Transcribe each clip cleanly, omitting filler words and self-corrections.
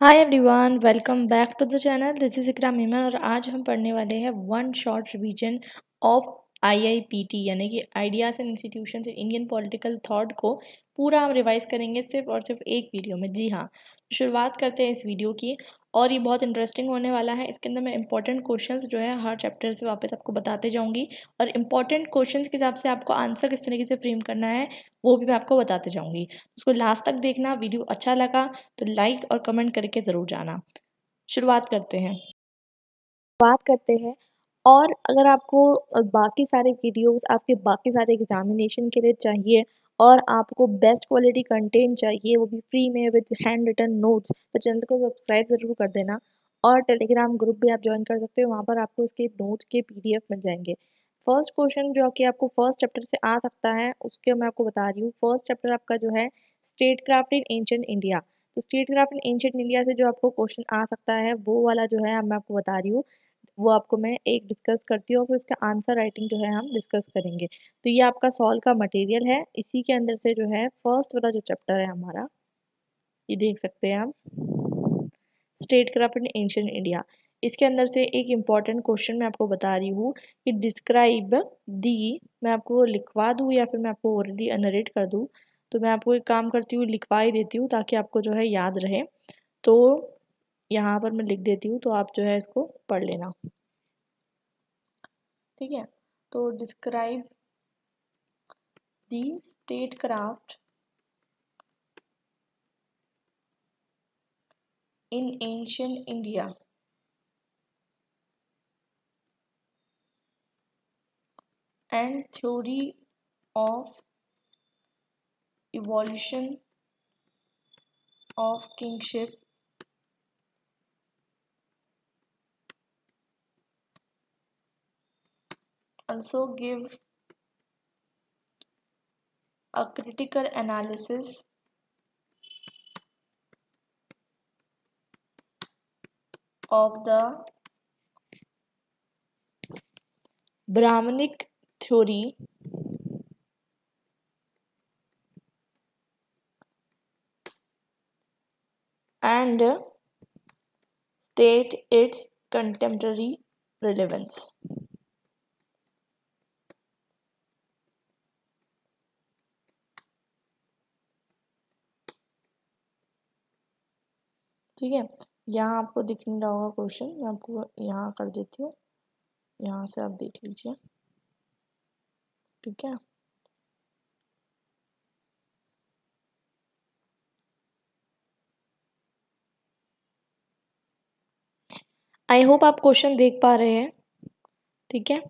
Hi everyone, welcome back to the channel. This is Ikram Iman और आज हम पढ़ने वाले हैं one short revision of IIPT यानी कि ideas and institutions in Indian political thought को पूरा हम रिवाइज करेंगे सिर्फ और सिर्फ एक वीडियो में। जी हाँ, तो शुरुआत करते हैं इस वीडियो की और ये बहुत इंटरेस्टिंग होने वाला है। इसके अंदर मैं इंपॉर्टेंट क्वेश्चंस जो है हर चैप्टर से वापस आपको बताते जाऊंगी और इंपॉर्टेंट क्वेश्चंस के हिसाब से आपको आंसर किस तरीके से फ्रेम करना है वो भी मैं आपको बताते जाऊंगी। उसको लास्ट तक देखना। वीडियो अच्छा लगा तो लाइक और कमेंट करके ज़रूर जाना। शुरुआत करते हैं। और अगर आपको बाकी सारे वीडियोस आपके बाकी सारे एग्जामिनेशन के लिए चाहिए और आपको बेस्ट क्वालिटी कंटेंट चाहिए वो भी फ्री में विद हैंड रिटन नोट्स, तो चैनल को सब्सक्राइब ज़रूर कर देना और टेलीग्राम ग्रुप भी आप ज्वाइन कर सकते हो। वहाँ पर आपको इसके नोट्स के पीडीएफ मिल जाएंगे। फर्स्ट क्वेश्चन जो कि आपको फर्स्ट चैप्टर से आ सकता है उसके मैं आपको बता रही हूँ। फर्स्ट चैप्टर आपका जो है statecraft in ancient India. तो statecraft in ancient India से जो आपको क्वेश्चन आ सकता है वो वाला जो है मैं आपको बता रही हूँ। वो आपको मैं एक डिस्कस करती हूँ और फिर उसका आंसर राइटिंग जो है हम डिस्कस करेंगे। तो ये आपका सॉल्व का मटेरियल है। इसी के अंदर से जो है फर्स्ट वाला जो चैप्टर है हमारा, ये देख सकते हैं हम, state craft in ancient India. इसके अंदर से एक इम्पॉर्टेंट क्वेश्चन मैं आपको बता रही हूँ कि डिस्क्राइब दी, मैं आपको लिखवा दूँ या फिर मैं आपको ऑलरेडी नरेट कर दूँ। तो मैं आपको एक काम करती हूँ, लिखवा ही देती हूँ ताकि आपको जो है याद रहे। तो यहाँ पर मैं लिख देती हूँ तो आप जो है इसको पढ़ लेना, ठीक है। तो describe the state craft in ancient India and theory of evolution of kingship also give a critical analysis of the Brahmanic theory and state its contemporary relevance। ठीक है, यहाँ आपको दिख नहीं रहा होगा क्वेश्चन, मैं आपको यहाँ कर देती हूँ, यहाँ से आप देख लीजिए, ठीक है। आई होप आप क्वेश्चन देख पा रहे हैं, ठीक है।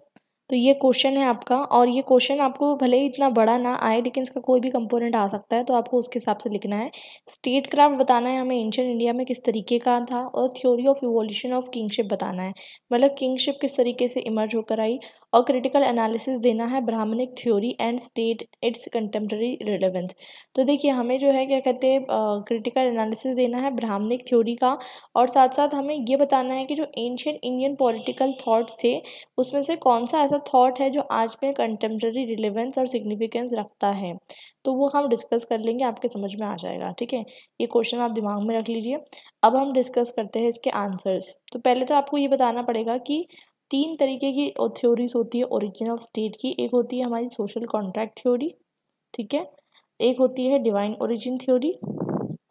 तो ये क्वेश्चन है आपका और ये क्वेश्चन आपको भले ही इतना बड़ा ना आए लेकिन इसका कोई भी कंपोनेंट आ सकता है, तो आपको उसके हिसाब से लिखना है। स्टेट क्राफ्ट बताना है हमें एंशिएंट इंडिया में किस तरीके का था और theory of evolution of kingship बताना है, मतलब किंगशिप किस तरीके से इमर्ज होकर आई। और क्रिटिकल एनालिसिस देना है Brahmanic theory and state it's contemporary relevance. तो देखिए हमें जो है क्या कहते हैं, क्रिटिकल एनालिसिस देना है ब्राह्मणिक थ्योरी का और साथ साथ हमें ये बताना है कि जो एंशिएंट इंडियन पॉलिटिकल थॉट्स थे उसमें से कौन सा ऐसा थॉट है जो आज में कंटेम्प्रेरी रिलेवेंस और सिग्निफिकेंस रखता है। तो वो हम डिस्कस कर लेंगे, आपके समझ में आ जाएगा, ठीक है। ये क्वेश्चन आप दिमाग में रख लीजिए। अब हम डिस्कस करते हैं इसके आंसर्स। तो पहले तो आपको ये बताना पड़ेगा कि तीन तरीके की थ्योरीज होती है ओरिजिन ऑफ स्टेट की। एक होती है हमारी सोशल कॉन्ट्रैक्ट थ्योरी, ठीक है। एक होती है डिवाइन ओरिजिन थ्योरी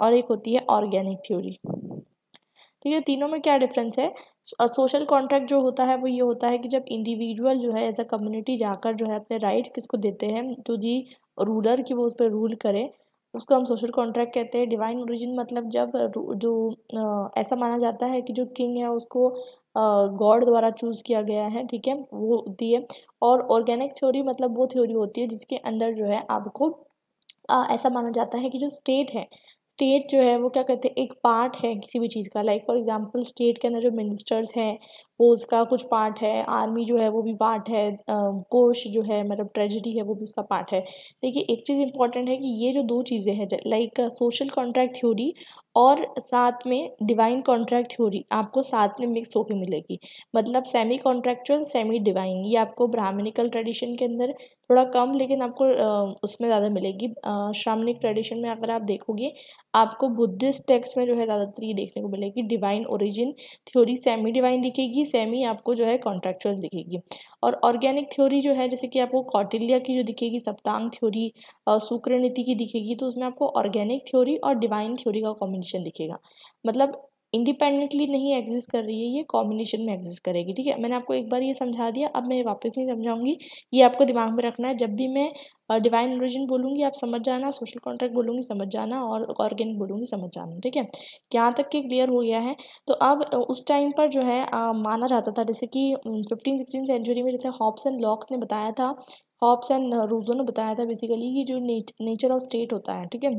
और एक होती है ऑर्गेनिक थ्योरी। ठीक है, तीनों में क्या डिफरेंस है। सोशल कॉन्ट्रैक्ट जो होता है वो ये होता है कि जब इंडिविजुअल जो है एज अ कम्युनिटी जाकर जो है अपने राइट्स किसको देते हैं, टू दी रूलर की वो उस पर रूल करे, उसको हम सोशल कॉन्ट्रैक्ट कहते हैं। डिवाइन ओरिजिन मतलब जब जो ऐसा माना जाता है कि जो किंग है उसको गॉड द्वारा चूज किया गया है, ठीक है, वो होती है। और ऑर्गेनिक थ्योरी मतलब वो थ्योरी होती है जिसके अंदर जो है आपको ऐसा माना जाता है कि जो स्टेट है, स्टेट जो है वो क्या कहते हैं एक पार्ट है किसी भी चीज़ का। लाइक फॉर एग्जांपल स्टेट के अंदर जो मिनिस्टर्स हैं वो उसका कुछ पार्ट है, आर्मी जो है वो भी पार्ट है, कोश जो है मतलब ट्रेजरी है वो भी उसका पार्ट है। देखिए एक चीज़ इंपॉर्टेंट है कि ये जो दो चीज़ें हैं लाइक सोशल कॉन्ट्रैक्ट थ्योरी और साथ में डिवाइन कॉन्ट्रैक्ट थ्योरी आपको साथ में मिक्स होकर मिलेगी। मतलब सेमी कॉन्ट्रैक्चुअल सेमी डिवाइन ये आपको ब्राह्मणिकल ट्रेडिशन के अंदर थोड़ा कम लेकिन आपको उसमें ज़्यादा मिलेगी। श्रामणिक ट्रेडिशन में अगर आप देखोगे आपको बुद्धिस्ट टेक्स्ट में जो है ज़्यादातर ये देखने को मिलेगी divine origin theory semi divine दिखेगी, सेमी आपको जो है कॉन्ट्रैक्चुअल दिखेगी। और ऑर्गेनिक थ्योरी जो है जैसे कि आपको कौटिल्य की जो दिखेगी सप्तांग थ्योरी, शुक्र नीति की दिखेगी, तो उसमें आपको ऑर्गेनिक थ्योरी और डिवाइन थ्योरी का कॉम्बिनेशन दिखेगा। मतलब इंडिपेंडेंटली नहीं एग्जिस्ट कर रही है, ये कॉम्बिनेशन में एग्जिस्ट करेगी। ठीक है, मैंने आपको एक बार ये समझा दिया, अब मैं वापस नहीं समझाऊंगी। ये आपको दिमाग में रखना है, जब भी मैं डिवाइन ओरिजिन बोलूंगी आप समझ जाना, सोशल कॉन्ट्रैक्ट बोलूंगी समझ जाना, और ऑर्गेनिक बोलूंगी समझ जाना। ठीक है, यहाँ तक के क्लियर हो गया है। तो अब उस टाइम पर जो है माना जाता था जैसे कि 15-16 सेंचुरी में, जैसे हॉब्स एंड लॉक्स ने बताया था, हॉब्स एंड रूजो ने बताया था बेसिकली कि जो नेचर ऑफ स्टेट होता है, ठीक है,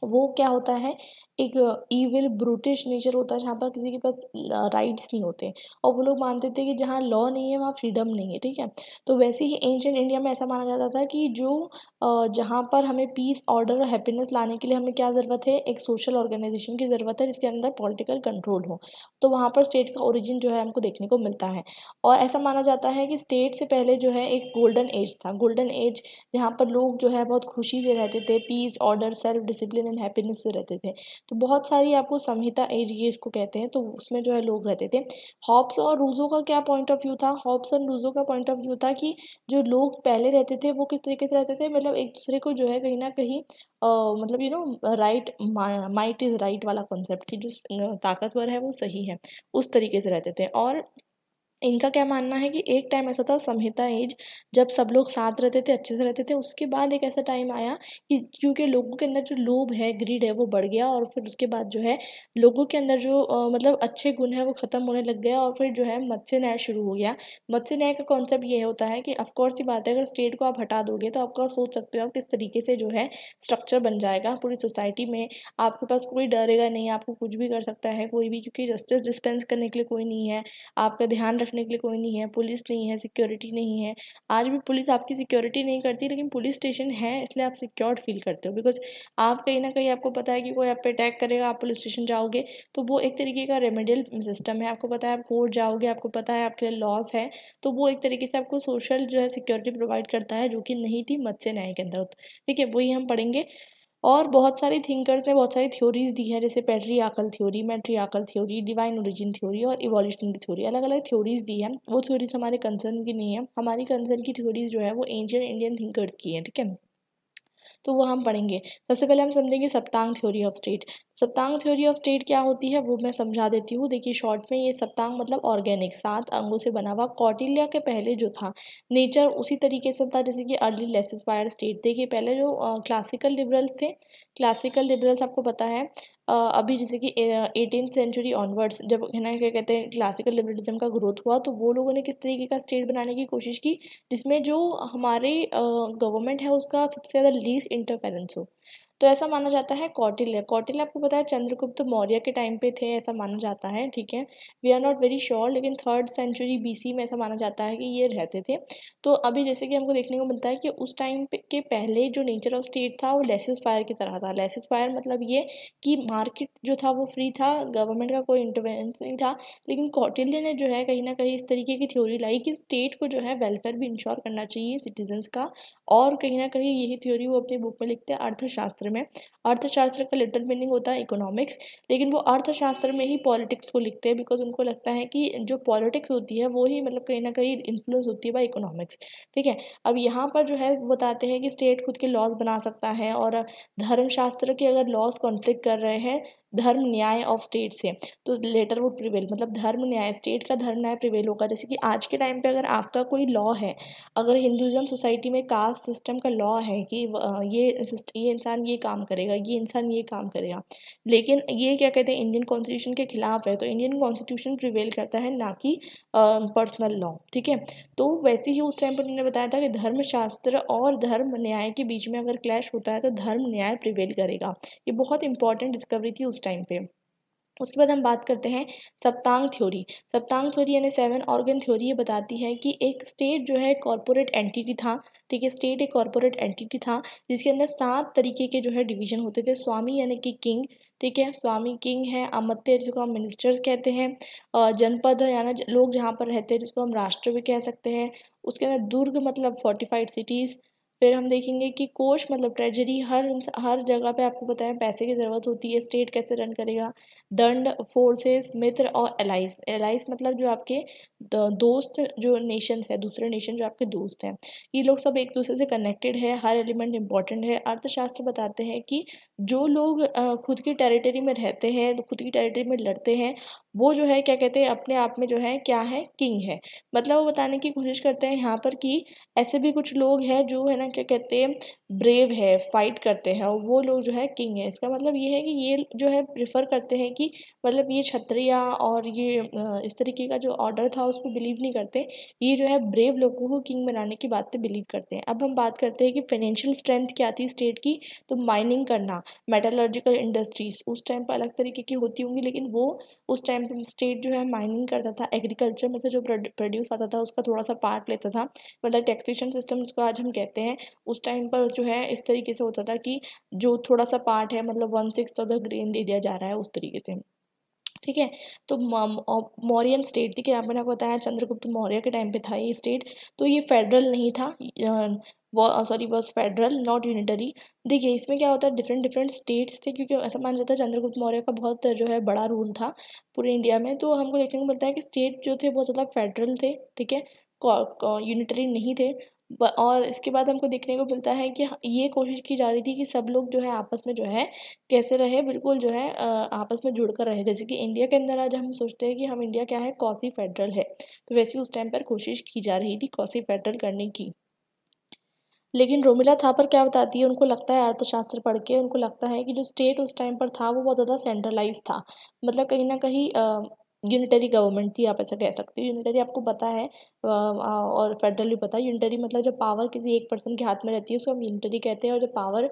वो क्या होता है, एक इविल ब्रूटिश नेचर होता है जहाँ पर किसी के पास राइट्स नहीं होते, और वो लोग मानते थे कि जहाँ लॉ नहीं है वहाँ फ्रीडम नहीं है। ठीक है, तो वैसे ही एंशियंट इंडिया में ऐसा माना जाता था कि जो जहाँ पर हमें पीस ऑर्डर और हैप्पीनेस लाने के लिए हमें क्या ज़रूरत है, एक सोशल ऑर्गेनाइजेशन की ज़रूरत है जिसके अंदर पॉलिटिकल कंट्रोल हो, तो वहाँ पर स्टेट का ओरिजिन जो है हमको देखने को मिलता है। और ऐसा माना जाता है कि स्टेट से पहले जो है एक गोल्डन एज था, गोल्डन एज जहाँ पर लोग जो है बहुत खुशी से रहते थे, peace order self discipline and happiness से रहते थे। तो बहुत सारी आपको संहिता एज ये इसको कहते हैं, तो उसमें जो है लोग रहते थे। हॉब्स और रूजो का क्या पॉइंट ऑफ व्यू था, हॉब्स और रूजो का पॉइंट ऑफ व्यू था कि जो लोग पहले रहते थे वो किस तरीके से रहते थे, मतलब एक दूसरे को जो है कहीं ना कहीं मतलब राइट, माइट इज राइट वाला कॉन्सेप्ट कि जो ताकतवर है वो सही है, उस तरीके से रहते थे। और इनका क्या मानना है कि एक टाइम ऐसा था संहिता एज, जब सब लोग साथ रहते थे, अच्छे से रहते थे। उसके बाद एक ऐसा टाइम आया कि क्योंकि लोगों के अंदर जो लोभ है, ग्रीड है, वो बढ़ गया, और फिर उसके बाद जो है लोगों के अंदर जो मतलब अच्छे गुण है वो खत्म होने लग गया, और फिर जो है मत्स्य न्याय शुरू हो गया। मत्स्य न्याय का कॉन्सेप्ट ये होता है कि ऑफकोर्स ही बात है, अगर स्टेट को आप हटा दोगे तो आपका सोच सकते हो आप किस तरीके से जो है स्ट्रक्चर बन जाएगा पूरी सोसाइटी में। आपके पास कोई डरेगा नहीं, आपको कुछ भी कर सकता है कोई भी, क्योंकि जस्टिस डिस्पेंस करने के लिए कोई नहीं है, आपका ध्यान रखने के लिए कोई नहीं है, पुलिस नहीं है, सिक्योरिटी नहीं है। आज भी पुलिस आपकी सिक्योरिटी नहीं करती, लेकिन पुलिस स्टेशन है इसलिए आप सिक्योर्ड फील करते हो, बिकॉज आप कहीं ना कहीं आपको पता है कि कोई आप पे अटैक करेगा, आप पुलिस स्टेशन जाओगे, तो वो एक तरीके का रेमेडियल सिस्टम है। आपको पता है आप कोर्ट जाओगे, आपको पता है आपके लिए लॉस है, तो वो एक तरीके से आपको सोशल जो है सिक्योरिटी प्रोवाइड करता है, जो कि नहीं थी मत्स्य न्याय के अंदर। ठीक है, वही हम पढ़ेंगे। और बहुत सारे थिंकर्स ने बहुत सारी थ्योरीज दी है, जैसे patriarchal theory, matriarchal theory, divine origin theory और इवोल्यूशनरी थ्योरी, अलग अलग थ्योरीज दी है। वो थ्योरीज हमारे कंसर्न की नहीं है, हमारी कंसर्न की थ्योरीज जो है वो एंशियंट इंडियन थिंकर्स की है। ठीक है, तो वो हम पढ़ेंगे। सबसे पहले हम समझेंगे Saptanga theory of state. Saptanga theory of state क्या होती है वो मैं समझा देती हूँ। देखिए शॉर्ट में, ये सप्तांग मतलब ऑर्गेनिक, 7 अंगों से बना हुआ। कौटिल्य के पहले जो था नेचर उसी तरीके से था जैसे कि अर्ली लेसिफायर स्टेट। देखिए पहले जो क्लासिकल लिबरल्स थे, क्लासिकल लिबरल्स आपको पता है अभी जैसे कि 18th सेंचुरी ऑनवर्ड्स जब है ना क्या कहते हैं क्लासिकल लिबरलिज्म का ग्रोथ हुआ, तो वो लोगों ने किस तरीके का स्टेट बनाने की कोशिश की जिसमें जो हमारे गवर्नमेंट है उसका सबसे ज़्यादा लीस्ट इंटरफेरेंस हो। तो ऐसा माना जाता है कौटिल्य, कौटिल्य आपको पता है चंद्रगुप्त मौर्य के टाइम पे थे, ऐसा माना जाता है। ठीक है, we are not very sure, लेकिन 3rd सेंचुरी बीसी में ऐसा माना जाता है कि ये रहते थे। तो अभी जैसे कि हमको देखने को मिलता है कि उस टाइम के पहले जो नेचर ऑफ स्टेट था वो लेसिस फायर की तरह था। लेसिस फायर मतलब ये कि मार्केट जो था वो फ्री था, गवर्नमेंट का कोई इंटरवेंस नहीं था। लेकिन कौटिल्य ने जो है कहीं ना कहीं इस तरीके की थ्योरी लाई कि स्टेट को जो है वेलफेयर भी इंश्योर करना चाहिए सिटीजन्स का, और कहीं ना कहीं यही थ्योरी वो अपनी बुक में लिखते हैं अर्थशास्त्र में। अर्थशास्त्र का लिटिल मीनिंग होता है इकोनॉमिक्स, लेकिन वो अर्थशास्त्र में ही पॉलिटिक्स को लिखते हैं, बिकॉज उनको लगता है कि जो पॉलिटिक्स होती है वो ही मतलब कहीं ना कहीं इन्फ्लुएंस होती है बाय इकोनॉमिक्स। ठीक है, अब यहाँ पर जो है वो बताते हैं कि स्टेट खुद के लॉज बना सकता है, और धर्मशास्त्र के अगर लॉज कॉन्फ्लिक्ट कर रहे हैं धर्म न्याय ऑफ स्टेट से, तो लेटर वुड प्रिवेल, मतलब धर्म न्याय, स्टेट का धर्म न्याय प्रिवेल होगा। जैसे कि आज के टाइम पे अगर आपका कोई लॉ है, अगर हिंदुज़म सोसाइटी में कास्ट सिस्टम का लॉ है कि ये इंसान ये काम करेगा, ये इंसान ये काम करेगा, लेकिन ये क्या कहते हैं इंडियन कॉन्स्टिट्यूशन के खिलाफ है, तो इंडियन कॉन्स्टिट्यूशन प्रिवेल करता है, ना कि पर्सनल लॉ। ठीक है, तो वैसे ही उस टाइम पर उन्होंने बताया था कि धर्मशास्त्र और धर्म न्याय के बीच में अगर क्लैश होता है तो धर्म न्याय प्रिवेल करेगा। ये बहुत इंपॉर्टेंट डिस्कवरी थी उस टाइम पे। उसके बाद हम बात करते हैं सप्तांग थ्योरी। सप्तांग थ्योरी यानी 7 ऑर्गन थ्योरी ये बताती है कि एक स्टेट जो है कॉर्पोरेट एंटिटी था, ठीक है, स्टेट एक कॉर्पोरेट एंटिटी था जिसके अंदर 7 तरीके के जो है डिवीजन होते थे। स्वामी यानी कि किंग, ठीक है, स्वामी किंग है। अमात्य जिसको हम मिनिस्टर्स कहते हैं। जनपद यानी लोग जहाँ पर रहते हैं जिसको हम राष्ट्र भी कह सकते हैं। उसके अंदर दुर्ग मतलब फोर्टिफाइड सिटीज़। फिर हम देखेंगे कि कोष मतलब ट्रेजरी, हर जगह पे आपको पता है पैसे की ज़रूरत होती है, स्टेट कैसे रन करेगा। दंड, फोर्सेस, मित्र और एलाइज। एलाइज मतलब जो आपके दोस्त जो नेशंस है, दूसरे नेशन जो आपके दोस्त हैं, ये लोग सब एक दूसरे से कनेक्टेड है। हर एलिमेंट इंपॉर्टेंट है। अर्थशास्त्र बताते हैं कि जो लोग खुद की टेरिटरी में रहते हैं, खुद की टेरिटरी में लड़ते हैं, वो जो है क्या कहते हैं अपने आप में जो है क्या है, किंग है। मतलब वो बताने की कोशिश करते हैं यहाँ पर कि ऐसे भी कुछ लोग हैं जो है ना क्या कहते हैं ब्रेव है, फाइट करते हैं, और वो लोग जो है किंग है। इसका मतलब ये है कि ये जो है प्रेफर करते हैं कि मतलब ये क्षत्रिय और ये इस तरीके का जो ऑर्डर था उस पर बिलीव नहीं करते। ये जो है ब्रेव लोगों को किंग बनाने की बात पे बिलीव करते हैं। अब हम बात करते हैं कि फाइनेंशियल स्ट्रेंथ क्या थी स्टेट की। तो माइनिंग करना, मेटलर्जिकल इंडस्ट्रीज उस टाइम पर अलग तरीके की होती होंगी, लेकिन वो उस टाइम पे स्टेट जो है माइनिंग करता था। एग्रीकल्चर में से जो प्रोड्यूस आता था उसका थोड़ा सा पार्ट लेता था। मतलब टैक्सेशन सिस्टम जिसको आज हम कहते हैं, उस टाइम पर जो है इस तरीके से होता था कि जो थोड़ा सा पार्ट है मतलब 1/6 ऑफ द ग्रेन दे दिया जा रहा है उस तरीके से, ठीक है। तो मौर्यन स्टेट, ठीक है, मैंने आपको बताया चंद्रगुप्त मौर्य के टाइम पे था ये स्टेट। तो ये फेडरल नहीं था, sorry was federal not unitary. देखिए इसमें क्या होता है, डिफरेंट डिफरेंट स्टेट्स थे, क्योंकि ऐसा माना जाता है चंद्रगुप्त मौर्य का बहुत जो है बड़ा रूल था पूरे इंडिया में। तो हमको देखने को मिलता है कि स्टेट जो थे बहुत ज़्यादा फेडरल थे, ठीक है, यूनिटरी नहीं थे। और इसके बाद हमको देखने को मिलता है कि ये कोशिश की जा रही थी कि सब लोग जो है आपस में जो है कैसे रहे, बिल्कुल जो है आपस में जुड़कर रहे। जैसे कि इंडिया के अंदर आज हम सोचते हैं कि हम इंडिया क्या है, क्वासी फेडरल है, तो वैसे उस टाइम पर कोशिश की जा रही थी क्वासी फेडरल करने की। लेकिन रोमिला थापर क्या बताती है, उनको लगता है अर्थशास्त्र पढ़ के, उनको लगता है कि जो स्टेट उस टाइम पर था वो बहुत ज़्यादा सेंट्रलाइज था। मतलब कहीं ना कहीं यूनिटरी गवर्नमेंट थी, आप ऐसा कह सकते हो। यूनिटरी आपको पता है और फेडरल भी पता है। यूनिटरी मतलब जब पावर किसी एक पर्सन के हाथ में रहती है उसको हम यूनिटरी कहते हैं। और जब पावर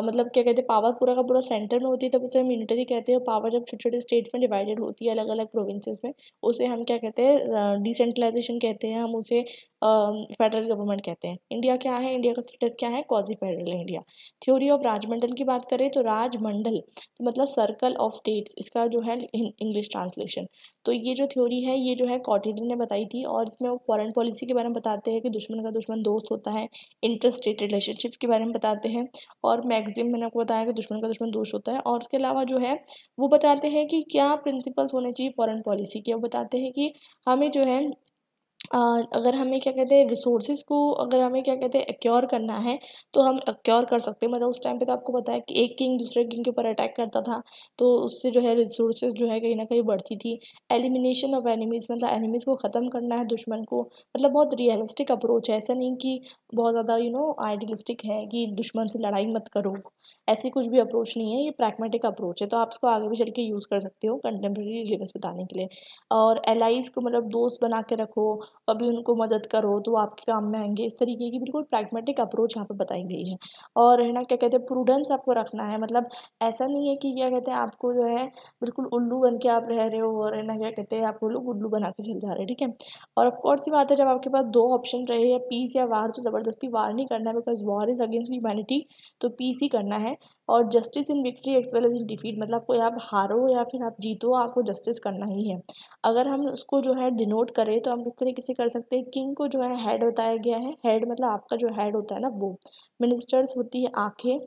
मतलब क्या कहते हैं, पावर पूरा का पूरा सेंटर में होती है तब उसे हम यूनिटरी कहते हैं। और पावर जब छोटे छोटे स्टेट्स में डिवाइडेड होती है अलग अलग प्रोविंसेस में, उसे हम क्या कहते हैं, डिसेंट्रलाइजेशन कहते हैं, हम उसे फेडरल गवर्नमेंट कहते हैं। इंडिया क्या है, इंडिया का स्टेटस क्या है, क्वासी फेडरल है इंडिया। थ्योरी ऑफ राजमंडल की बात करें तो राजमंडल तो मतलब सर्कल ऑफ स्टेट्स, इसका जो है इंग्लिश ट्रांसलेशन। तो ये जो थ्योरी है ये जो है कॉटिलियन ने बताई थी, और इसमें वो फॉरेन पॉलिसी के बारे में बताते हैं कि दुश्मन का दुश्मन दोस्त होता है। इंटर स्टेट रिलेशनशिप्स के बारे में बताते हैं, और मैक्सिम मैंने आपको बताया कि दुश्मन का दुश्मन दोस्त होता है। और उसके अलावा जो है वो बताते हैं कि क्या प्रिंसिपल्स होने चाहिए फॉरेन पॉलिसी के। वो बताते हैं कि हमें जो है अ, अगर हमें क्या कहते हैं रिसोर्सेज को, अगर हमें क्या कहते हैं एक्योर करना है तो हम एक्योर कर सकते हैं। मतलब उस टाइम पे तो आपको पता है कि एक किंग दूसरे किंग के ऊपर अटैक करता था, तो उससे जो है रिसोर्सेज जो है कहीं ना कहीं बढ़ती थी। एलिमिनेशन ऑफ एनिमीज मतलब एनिमीज को ख़त्म करना है, दुश्मन को। मतलब बहुत रियलिस्टिक अप्रोच है, ऐसा नहीं कि बहुत ज़्यादा आइडियलिस्टिक है कि दुश्मन से लड़ाई मत करो। ऐसी कुछ भी अप्रोच नहीं है, ये प्रैग्मेटिक अप्रोच है। तो आप इसको आगे भी चल के यूज़ कर सकते हो कंटेम्प्रेरी रिलेवेंस बताने के लिए। और एलाइज को मतलब दोस्त बना के रखो, कभी उनको मदद करो तो वो आपके काम में आएंगे। इस तरीके की बिल्कुल प्रैग्मेटिक अप्रोच यहाँ पे बताई गई है। और है ना क्या कहते हैं, प्रूडेंस आपको रखना है। मतलब ऐसा नहीं है कि क्या कहते हैं आपको जो है बिल्कुल उल्लू बन के आप रह रहे हो, और है ना क्या कहते हैं आपको लोग उल्लू बना के चल जा रहे हैं, ठीक है। और ऑफ कोर्स सी बात है, जब आपके पास दो ऑप्शन रहे, या पीस या वार, तो ज़बरदस्ती वार नहीं करना है, because war is against humanity, तो पीस ही करना है। और justice in victory as well as in defeat, मतलब कोई आप हारो या फिर आप जीतो, आपको जस्टिस करना ही है। अगर हम उसको जो है डिनोट करें तो हम किस तरीके से कर सकते हैं, किंग को जो है हेड बताया गया है। हेड मतलब आपका जो हेड होता है ना वो। मिनिस्टर्स होती है आंखें।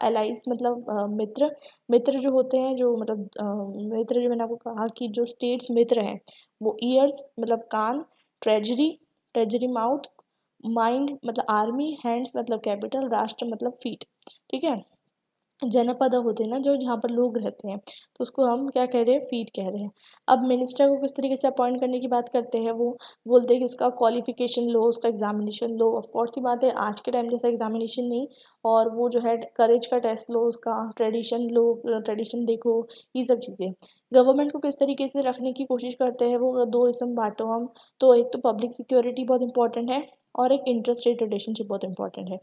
एलाइज मतलब मित्र। मित्र जो होते हैं जो मतलब मित्र जो मैंने आपको कहा कि जो स्टेट्स मित्र हैं वो ईयर्स मतलब कान। Treasury, treasury mouth. माइंड मतलब आर्मी। हैंड्स मतलब कैपिटल। राष्ट्र मतलब फीट, ठीक है। जनपद होते हैं ना जो जहाँ पर लोग रहते हैं, तो उसको हम क्या कह रहे हैं, फीट कह रहे हैं। अब मिनिस्टर को किस तरीके से अपॉइंट करने की बात करते हैं, वो बोलते हैं कि उसका क्वालिफिकेशन लो, उसका एग्जामिनेशन लो। ऑफ कोर्स सी बात है, आज के टाइम जैसा एग्जामिनेशन नहीं। और वो जो है करेज का टेस्ट लो, उसका ट्रेडिशन लो, ट्रेडिशन देखो, ये सब चीज़ें। गवर्नमेंट को किस तरीके से रखने की कोशिश करते हैं, वो दो इसमें बांटो हम। तो एक तो पब्लिक सिक्योरिटी बहुत इंपॉर्टेंट है, और एक इंटर स्टेट रिलेशनशिप बहुत इंपॉर्टेंट है।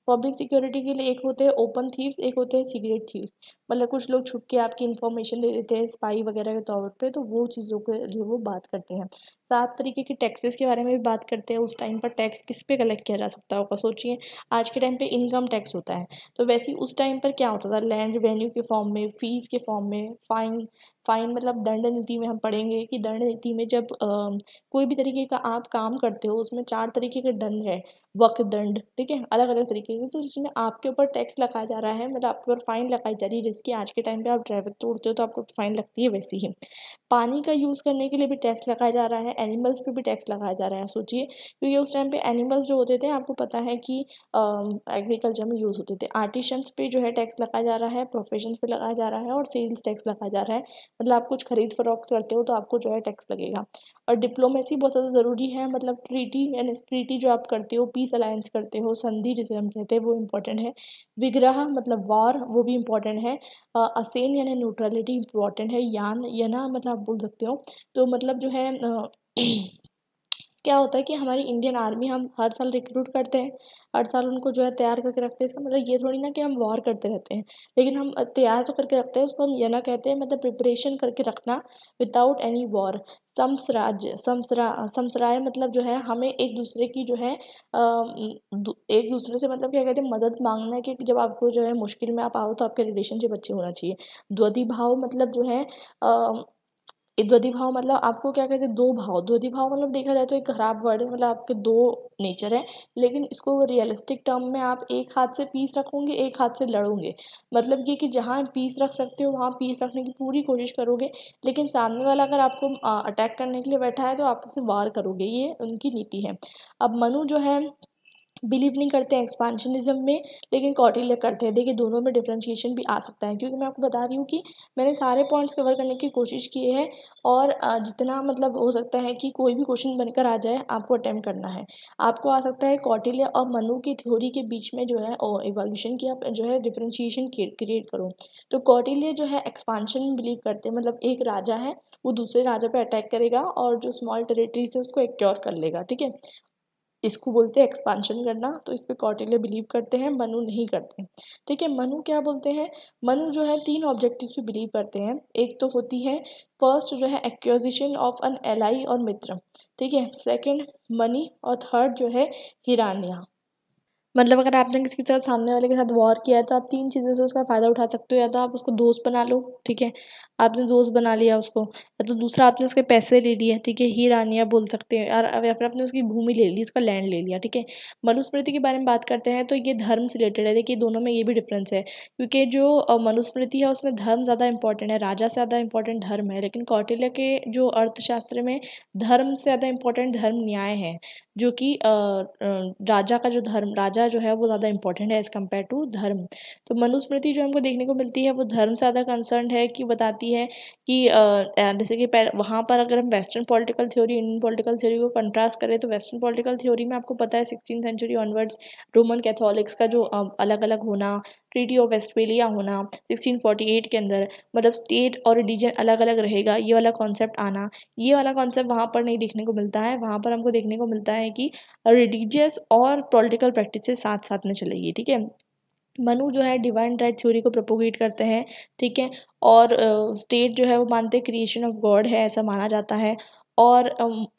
पब्लिक सिक्योरिटी के लिए एक होते हैं ओपन थीव्स, एक होते हैं सीक्रेट थीव्स। मतलब कुछ लोग छुप के आपकी इन्फॉर्मेशन ले लेते हैं स्पाई वगैरह के तौर पे, तो वो चीज़ों के लिए वो बात करते हैं। 7 तरीके के टैक्सेस के बारे में भी बात करते हैं। उस टाइम पर टैक्स किस पे कलेक्ट किया जा सकता होगा, सोचिए आज के टाइम पे इनकम टैक्स होता है, तो वैसे ही उस टाइम पर क्या होता था, लैंड रेवेन्यू के फॉर्म में, फीस के फॉर्म में, फाइन। फाइन मतलब दंड नीति में हम पढ़ेंगे कि दंड नीति में जब कोई भी तरीके का आप काम करते हो उसमें 4 तरीके के दंड है, वक़्त दंड, ठीक है, अलग अलग तरीके के, तो जिसमें आपके ऊपर टैक्स लगाया जा रहा है, मतलब आपके ऊपर फाइन लगाई जा रही है, जैसे कि आज के टाइम पे आप ट्रैफिक तोड़ते हो तो आपको फाइन लगती है, वैसी ही पानी का यूज़ करने के लिए भी टैक्स लगाया जा रहा है, एनिमल्स पे भी टैक्स लगाया जा रहा है। सोचिए, क्योंकि उस टाइम पे एनिमल्स जो होते थे आपको पता है कि एग्रीकल्चर में यूज़ होते थे। आर्टिशंस पे जो है टैक्स लगाया जा रहा है, प्रोफेशंस पे लगाया जा रहा है, और सेल्स टैक्स लगाया जा रहा है। मतलब आप कुछ खरीद फरोख्त करते हो तो आपको जो है टैक्स लगेगा। और डिप्लोमेसी बहुत ज़्यादा ज़रूरी है, मतलब ट्रीटी यानी ट्रीटी जो आप करते हो, पीस अलायंस करते हो, संधि जिसे हम कहते हैं, वो इम्पोर्टेंट है। विग्रह मतलब वॉर, वो भी इम्पोर्टेंट है। असेन यानी न्यूट्रलिटी इम्पोर्टेंट है। यान यना मतलब आप बोल सकते हो। तो मतलब जो है क्या होता है कि हमारी इंडियन आर्मी हम हर साल रिक्रूट करते हैं, हर साल उनको जो है तैयार करके रखते हैं। इसका मतलब ये थोड़ी ना कि हम वॉर करते रहते हैं, लेकिन हम तैयार तो करके रखते हैं, उसको हम यना कहते हैं, मतलब प्रिपरेशन करके रखना विदाउट एनी वॉर। समसराज्य समसराय मतलब जो है हमें एक दूसरे की जो है एक दूसरे से मतलब क्या कहते हैं, मदद मांगना है कि जब आपको जो है मुश्किल में आप आओ तो आपके रिलेशनशिप अच्छे होना चाहिए। द्वंद्वी भाव मतलब जो है द्वंद्वी भाव मतलब आपको क्या कहते हैं, दो भाव। द्वंद्वी भाव मतलब देखा जाए तो एक खराब वर्ड है, मतलब आपके दो नेचर है, लेकिन इसको रियलिस्टिक टर्म में आप एक हाथ से पीस रखोगे, एक हाथ से लड़ोगे। मतलब ये कि जहाँ पीस रख सकते हो वहाँ पीस रखने की पूरी कोशिश करोगे, लेकिन सामने वाला अगर आपको अटैक करने के लिए बैठा है तो आप उससे वार करोगे, ये उनकी नीति है। अब मनु जो है बिलीव नहीं करते हैं एक्सपांशनिज्म में, लेकिन कौटिल्य करते हैं। देखिए दोनों में डिफरेंशिएशन भी आ सकता है, क्योंकि मैं आपको बता रही हूँ कि मैंने सारे पॉइंट्स कवर करने की कोशिश की है, और जितना मतलब हो सकता है कि कोई भी क्वेश्चन बनकर आ जाए आपको अटेम्प्ट करना है। आपको आ सकता है कौटिल्य और मनु की थ्योरी के बीच में जो है और इवोल्यूशन की आप जो है डिफरेंशिएशन क्रिएट करो। तो कौटिल्य जो है एक्सपांशन में बिलीव करते हैं, मतलब एक राजा है, वो दूसरे राजा पे अटैक करेगा और जो स्मॉल टेरिटरीज है उसको एक्योर कर लेगा, ठीक है, इसको बोलते हैं एक्सपांशन करना। तो इस पे कौटिल्य बिलीव करते हैं, मनु नहीं करते। ठीक है, मनु क्या बोलते हैं, मनु जो है 3 ऑब्जेक्टिव्स पे बिलीव करते हैं। एक तो होती है फर्स्ट जो है एक्विजिशन ऑफ एन एलाई और मित्र, ठीक है, सेकंड मनी, और थर्ड जो है हिरानिया। मतलब अगर आपने किसी के साथ सामने वाले के साथ वॉर किया है तो आप 3 चीज़ों से उसका फ़ायदा उठा सकते हो। या तो आप उसको दोस्त बना लो, ठीक है, आपने दोस्त बना लिया उसको, या तो दूसरा आपने उसके पैसे ले लिए, ठीक है, हीर रानिया बोल सकते हैं, और या फिर आपने उसकी भूमि ले ली, उसका लैंड ले लिया, ठीक है। मनुस्मृति के बारे में बात करते हैं तो ये धर्म से रिलेटेड है। देखिए दोनों में ये भी डिफरेंस है, क्योंकि जो मनुस्मृति है उसमें धर्म ज़्यादा इंपॉर्टेंट है, राजा से ज़्यादा इंपॉर्टेंट धर्म है, लेकिन कौटिल्य के जो अर्थशास्त्र में धर्म से ज़्यादा इंपॉर्टेंट धर्म न्याय है, जो कि राजा का जो धर्म, राजा जो है वो ज़्यादा इंपॉर्टेंट है एज़ कम्पेयर टू धर्म। तो मनुस्मृति जो हमको देखने को मिलती है वो धर्म से ज़्यादा कंसर्न्ड है, कि बताती है कि जैसे कि वहाँ पर अगर हम western political theory Indian political theory को कंट्रास्ट करें, तो वेस्टर्न पॉलिटिकल थ्योरी में आपको पता है 16th century onwards Roman Catholics का जो अलग अलग होना, ट्रीटी ऑफ वेस्टफेलिया होना 1648 के अंदर, मतलब स्टेट और रिलीजन अलग अलग रहेगा, ये वाला कॉन्सेप्ट आना, ये वाला कॉन्सेप्ट वहाँ पर नहीं देखने को मिलता है। वहाँ पर हमको देखने को मिलता है कि रिलीजियस और पॉलिटिकल प्रैक्टिसेस साथ साथ में चलेगी, ठीक है। मनु जो है डिवाइन राइट थ्योरी को प्रोपोगेट करते हैं, ठीक है, और स्टेट जो है वो मानते हैं क्रिएशन ऑफ गॉड है, ऐसा माना जाता है। और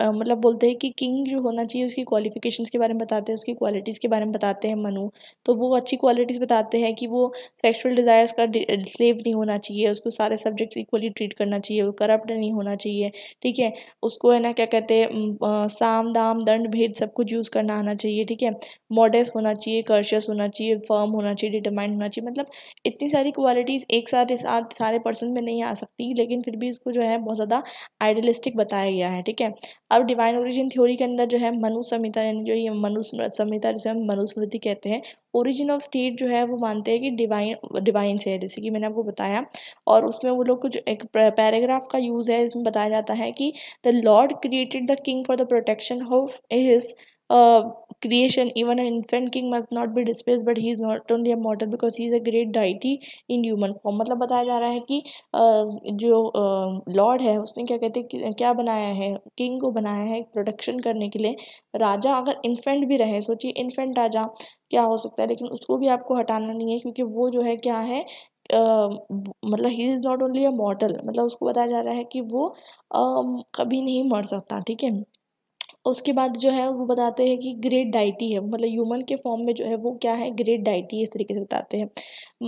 मतलब बोलते हैं कि किंग जो होना चाहिए उसकी क्वालिफिकेशंस के बारे में बताते हैं, उसकी क्वालिटीज़ के बारे में बताते हैं मनु। तो वो अच्छी क्वालिटीज़ बताते हैं कि वो सेक्सुअल डिज़ायर्स का स्लेव नहीं होना चाहिए, उसको सारे सब्जेक्ट्स इक्वली ट्रीट करना चाहिए, वो करप्ट नहीं होना चाहिए, ठीक है, उसको है ना क्या कहते हैं साम दाम दंड भेद सब कुछ यूज़ करना आना चाहिए, ठीक है, मॉडेस्ट होना चाहिए, कर्शियस होना चाहिए, फर्म होना चाहिए, डिटरमाइंड होना चाहिए। मतलब इतनी सारी क्वालिटीज़ एक साथ सारे पर्सन में नहीं आ सकती, लेकिन फिर भी इसको जो है बहुत ज़्यादा आइडियलिस्टिक बताया गया है, ठीक है। अब डिवाइन ओरिजिन थ्योरी के अंदर जो है मनु संहिता, यानी जो ये संहिता जिसे हम मनुस्मृति कहते हैं, ओरिजिन ऑफ स्टेट जो है वो मानते हैं कि डिवाइन से है, जैसे कि मैंने आपको बताया। और उसमें वो लोग कुछ एक पैराग्राफ का यूज़ है, इसमें बताया जाता है कि the Lord created the king for the protection of his creation, even an infant king must not be displaced, but he is not only a mortal because he is a great deity in human form। मतलब बताया जा रहा है कि जो Lord है उसने क्या कहते हैं क्या बनाया है, किंग को बनाया है प्रोटेक्शन करने के लिए। राजा अगर इन्फेंट भी रहे, सोचिए इन्फेंट राजा क्या हो सकता है, लेकिन उसको भी आपको हटाना नहीं है क्योंकि वो जो है क्या है, मतलब ही इज़ नॉट ओनली अ मॉर्टल, मतलब उसको बताया जा रहा है कि वो कभी नहीं मर सकता, ठीक है। उसके बाद जो है वो बताते हैं कि ग्रेट डाइटी है, मतलब ह्यूमन के फॉर्म में जो है वो क्या है, ग्रेट डाइटी है, इस तरीके से बताते हैं।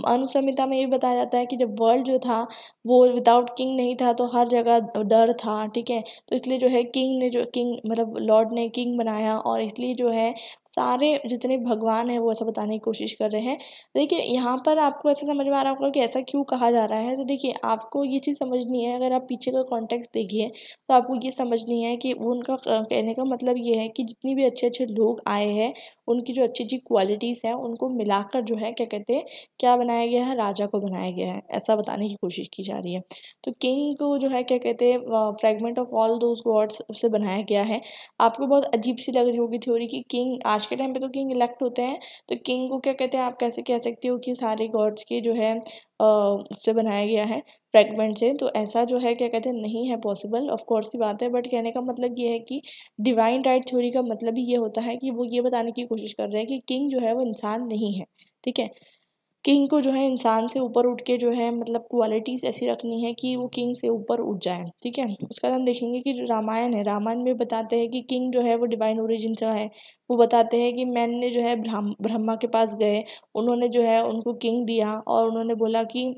अनुसंहिता में ये बताया जाता है कि जब वर्ल्ड जो था वो विदाउट किंग नहीं था तो हर जगह डर था, ठीक है। तो इसलिए जो है किंग मतलब लॉर्ड ने किंग बनाया, और इसलिए जो है सारे जितने भगवान हैं वो ऐसा बताने की कोशिश कर रहे हैं। देखिए यहाँ पर आपको ऐसा समझ में आ रहा होगा कि ऐसा क्यों कहा जा रहा है। तो देखिए आपको ये चीज़ समझनी है, अगर आप पीछे का कॉन्टेक्स्ट देखिए तो आपको ये समझनी है कि वो उनका कहने का मतलब ये है कि जितनी भी अच्छे अच्छे लोग आए हैं उनकी जो अच्छी अच्छी क्वालिटीज़ हैं उनको मिलाकर जो है क्या कहते हैं, क्या बनाया गया है, राजा को बनाया गया है, ऐसा बताने की कोशिश की जा रही है। तो किंग को जो है क्या कहते हैं, fragment of all those gods से बनाया गया है। आपको बहुत अजीब सी लग रही होगी थ्योरी कि किंग आज के टाइम पे तो किंग इलेक्ट होते हैं, तो किंग को क्या कहते हैं, आप कैसे कह सकते हो कि सारे गॉड्स के जो है उससे बनाया गया है फ्रेगमेंट से। तो ऐसा जो है क्या कहते हैं नहीं है पॉसिबल, ऑफ कोर्स की बात है, बट कहने का मतलब ये है कि डिवाइन राइट थ्योरी का मतलब ही ये होता है कि वो ये बताने की कोशिश कर रहे हैं कि किंग जो है वो इंसान नहीं है, ठीक है। किंग को जो है इंसान से ऊपर उठ के जो है मतलब क्वालिटीज़ ऐसी रखनी है कि वो किंग से ऊपर उठ जाए, ठीक है। उसके बाद हम देखेंगे कि जो रामायण है, रामायण में बताते हैं कि किंग जो है वो डिवाइन ओरिजिन से है। वो बताते हैं कि मैन ने जो है ब्रह्मा के पास गए, उन्होंने जो है उनको किंग दिया और उन्होंने बोला कि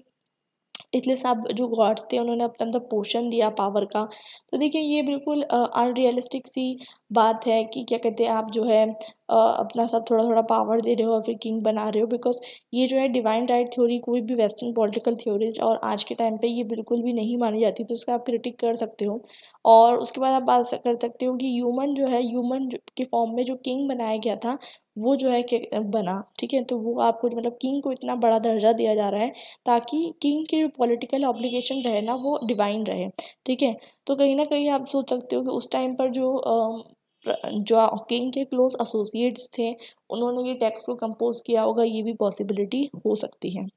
इसलिए सब जो गॉड्स थे उन्होंने अपने अंदर पोर्शन दिया पावर का। तो देखिए ये बिल्कुल अनरियलिस्टिक सी बात है कि क्या कहते हैं आप जो है अपना सब थोड़ा-थोड़ा पावर दे रहे हो और फिर किंग बना रहे हो, बिकॉज़ ये जो है डिवाइन राइट थ्योरी कोई भी वेस्टर्न पॉलिटिकल थ्योरीज़ और आज के टाइम पे ये बिल्कुल भी नहीं मानी जाती, तो उसका आप क्रिटिक कर सकते हो। और उसके बाद आप बात कर सकते हो कि ह्यूमन जो है ह्यूमन के फॉर्म में जो किंग बनाया गया था वो जो है बना, ठीक है। तो वो आपको मतलब किंग को इतना बड़ा दर्जा दिया जा रहा है ताकि किंग के जो पॉलिटिकल ऑब्लिगेशन रहे ना वो डिवाइन रहे, ठीक है। तो कहीं न कहीं आप सोच सकते हो कि उस टाइम पर जो किंग के क्लोज़ एसोसिएट्स थे, उन्होंने ये टेक्स्ट को कंपोज़ किया होगा, ये भी पॉसिबिलिटी हो सकती है।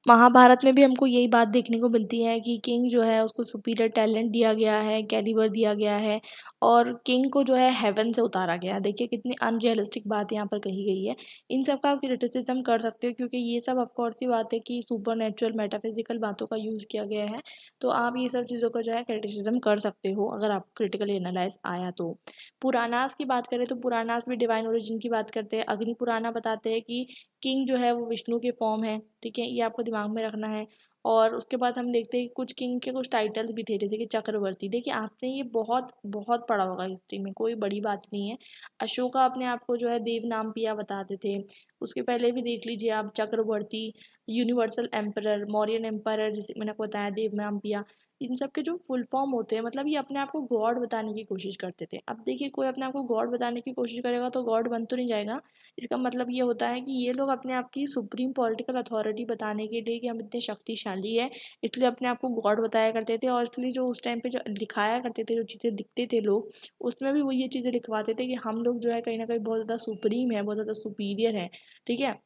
महाभारत में भी हमको यही बात देखने को मिलती है कि किंग जो है उसको सुपीरियर टैलेंट दिया गया है, कैलिबर दिया गया है और किंग को जो है हेवन से उतारा गया है। देखिए कितनी अनरियलिस्टिक बात यहाँ पर कही गई है। इन सब का आप क्रिटिसिज्म कर सकते हो क्योंकि ये सब ऑफ कोर्स सी बात है कि सुपरनैचुरल मेटाफिजिकल बातों का यूज़ किया गया है। तो आप ये सब चीज़ों का जो है क्रिटिसिज्म कर सकते हो अगर आप क्रिटिकली एनालाइज़ आया तो। पुराणास की बात करें तो पुराणास भी डिवाइन ओरिजिन की बात करते हैं। अग्नि पुराण बताते हैं कि किंग जो है वो विष्णु के फॉर्म है, ठीक है? ये आपको दिमाग में रखना है। और उसके बाद हम देखते हैं कि कुछ किंग के कुछ टाइटल्स भी थे जैसे कि चक्रवर्ती। देखिए आपने ये बहुत बहुत पढ़ा होगा हिस्ट्री में, कोई बड़ी बात नहीं है। अशोका अपने आप को जो है देव नाम पिया बताते थे। उसके पहले भी देख लीजिए आप, चक्रवर्ती, यूनिवर्सल एम्परर, मौर्यन एम्परर, जैसे मैंने आपको बताया देव नाम पिया। इन सब के जो फुल फॉर्म होते हैं मतलब ये अपने आप को गॉड बताने की कोशिश करते थे। अब देखिए कोई अपने आप को गॉड बताने की कोशिश करेगा तो गॉड बन तो नहीं जाएगा। इसका मतलब ये होता है कि ये लोग अपने आप की सुप्रीम पॉलिटिकल अथॉरिटी बताने के लिए कि हम इतने शक्तिशाली है, इसलिए अपने आप को गॉड बताया करते थे। और इसलिए जो उस टाइम पे जो दिखाया करते थे, जो चीज़ें दिखते थे लोग, उसमें भी वो ये चीज़ें लिखवाते थे कि हम लोग जो है कहीं ना कहीं बहुत ज़्यादा सुप्रीम है, बहुत ज़्यादा सुपीरियर है, ठीक है।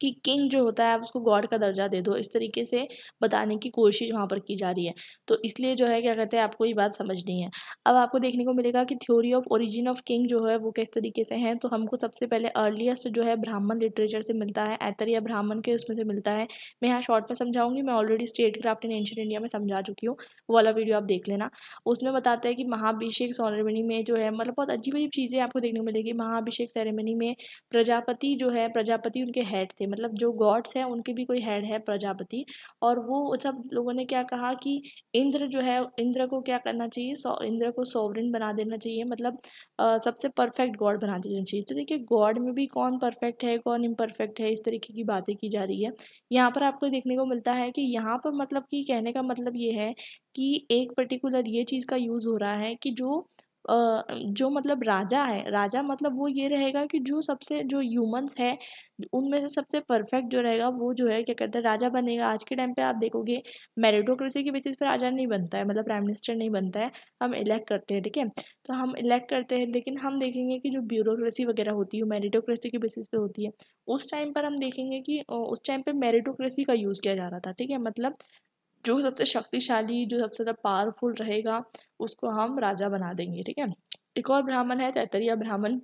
कि किंग जो होता है आप उसको गॉड का दर्जा दे दो, इस तरीके से बताने की कोशिश वहाँ पर की जा रही है। तो इसलिए जो है क्या कहते हैं आपको ये बात समझनी है। अब आपको देखने को मिलेगा कि theory of origin of king जो है वो किस तरीके से है। तो हमको सबसे पहले अर्लीस्ट जो है ब्राह्मण लिटरेचर से मिलता है, ऐतरेय ब्राह्मण के उसमें से मिलता है। मैं यहाँ शॉर्ट में समझाऊंगी, मैं already state craft in ancient India में समझा चुकी हूँ, वो वाला वीडियो आप देख लेना। उसमें बताते हैं कि महाभिषेक सेरेमनी में जो है मतलब बहुत अजीब अजीब चीज़ें आपको देखने को मिलेगी। महाभिषेक सेरेमनी में प्रजापति जो है, प्रजापति उनके हेड थे, मतलब जो गॉड्स हैं उनके भी कोई हेड है प्रजापति। और वो सब लोगों ने क्या कहा कि इंद्र जो है, इंद्र को क्या करना चाहिए, इंद्र को सॉवरेन बना देना चाहिए, मतलब सबसे परफेक्ट गॉड बना देना चाहिए। तो देखिए गॉड में भी कौन परफेक्ट है कौन इम्परफेक्ट है, इस तरीके की बातें की जा रही है। यहाँ पर आपको देखने को मिलता है कि यहाँ पर मतलब कि कहने का मतलब ये है कि एक पर्टिकुलर ये चीज़ का यूज़ हो रहा है कि जो जो मतलब राजा है, राजा मतलब वो ये रहेगा कि जो सबसे जो ह्यूमन्स है उनमें से सबसे परफेक्ट जो रहेगा वो जो है क्या कहते हैं राजा बनेगा। आज के टाइम पे आप देखोगे मेरिटोक्रेसी के बेसिस पे राजा नहीं बनता है, मतलब प्राइम मिनिस्टर नहीं बनता है, हम इलेक्ट करते हैं, ठीक है। तो हम इलेक्ट करते हैं, लेकिन हम देखेंगे कि जो ब्यूरोक्रेसी वगैरह होती है मेरिटोक्रेसी के बेसिस पे होती है। उस टाइम पर हम देखेंगे कि उस टाइम पे मेरिटोक्रेसी का यूज़ किया जा रहा था, ठीक है। मतलब जो सबसे शक्तिशाली, जो सबसे ज़्यादा पावरफुल रहेगा उसको हम राजा बना देंगे, ठीक है। एक और ब्राह्मण है तैतरीय ब्राह्मण।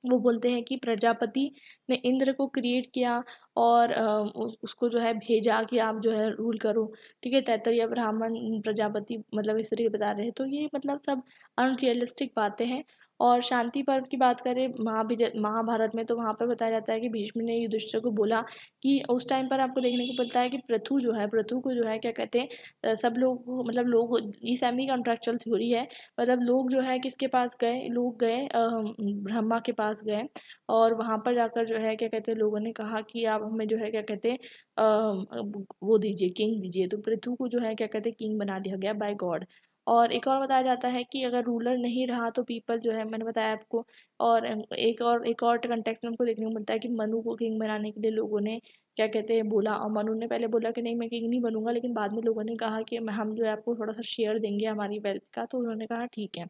वो बोलते हैं कि प्रजापति ने इंद्र को क्रिएट किया और उसको जो है भेजा कि आप जो है रूल करो, ठीक है। तैतरीय ब्राह्मण प्रजापति मतलब इस तरीके बता रहे हैं, तो ये मतलब सब अनरियलिस्टिक बातें हैं। और शांति पर्व की बात करें महाभारत में, तो वहाँ पर बताया जाता है कि भीष्म ने युधिष्ठिर को बोला कि उस टाइम पर आपको देखने को मिलता है कि पृथु जो है, पृथु को जो है क्या कहते हैं सब लोग मतलब लोग, ये सेमी कॉन्ट्रेक्चुअल थ्योरी है। मतलब लोग जो है किसके पास गए, लोग गए ब्रह्मा के पास गए और वहाँ पर जाकर जो है क्या कहते हैं लोगों ने कहा कि आप हमें जो है क्या कहते हैं वो दीजिए, किंग दीजिए। तो पृथु को जो है क्या कहते हैं किंग बना दिया गया बाय गॉड। और एक और बताया जाता है कि अगर रूलर नहीं रहा तो पीपल जो है, मैंने बताया आपको। और एक और कंटेक्स्ट में हमको देखने को मिलता है कि मनु को किंग बनाने के लिए लोगों ने क्या कहते हैं बोला, और मनु ने पहले बोला कि नहीं मैं किंग नहीं बनूंगा, लेकिन बाद में लोगों ने कहा कि हम जो है आपको थोड़ा सा शेयर देंगे हमारी वेल्थ का, तो उन्होंने कहा ठीक है।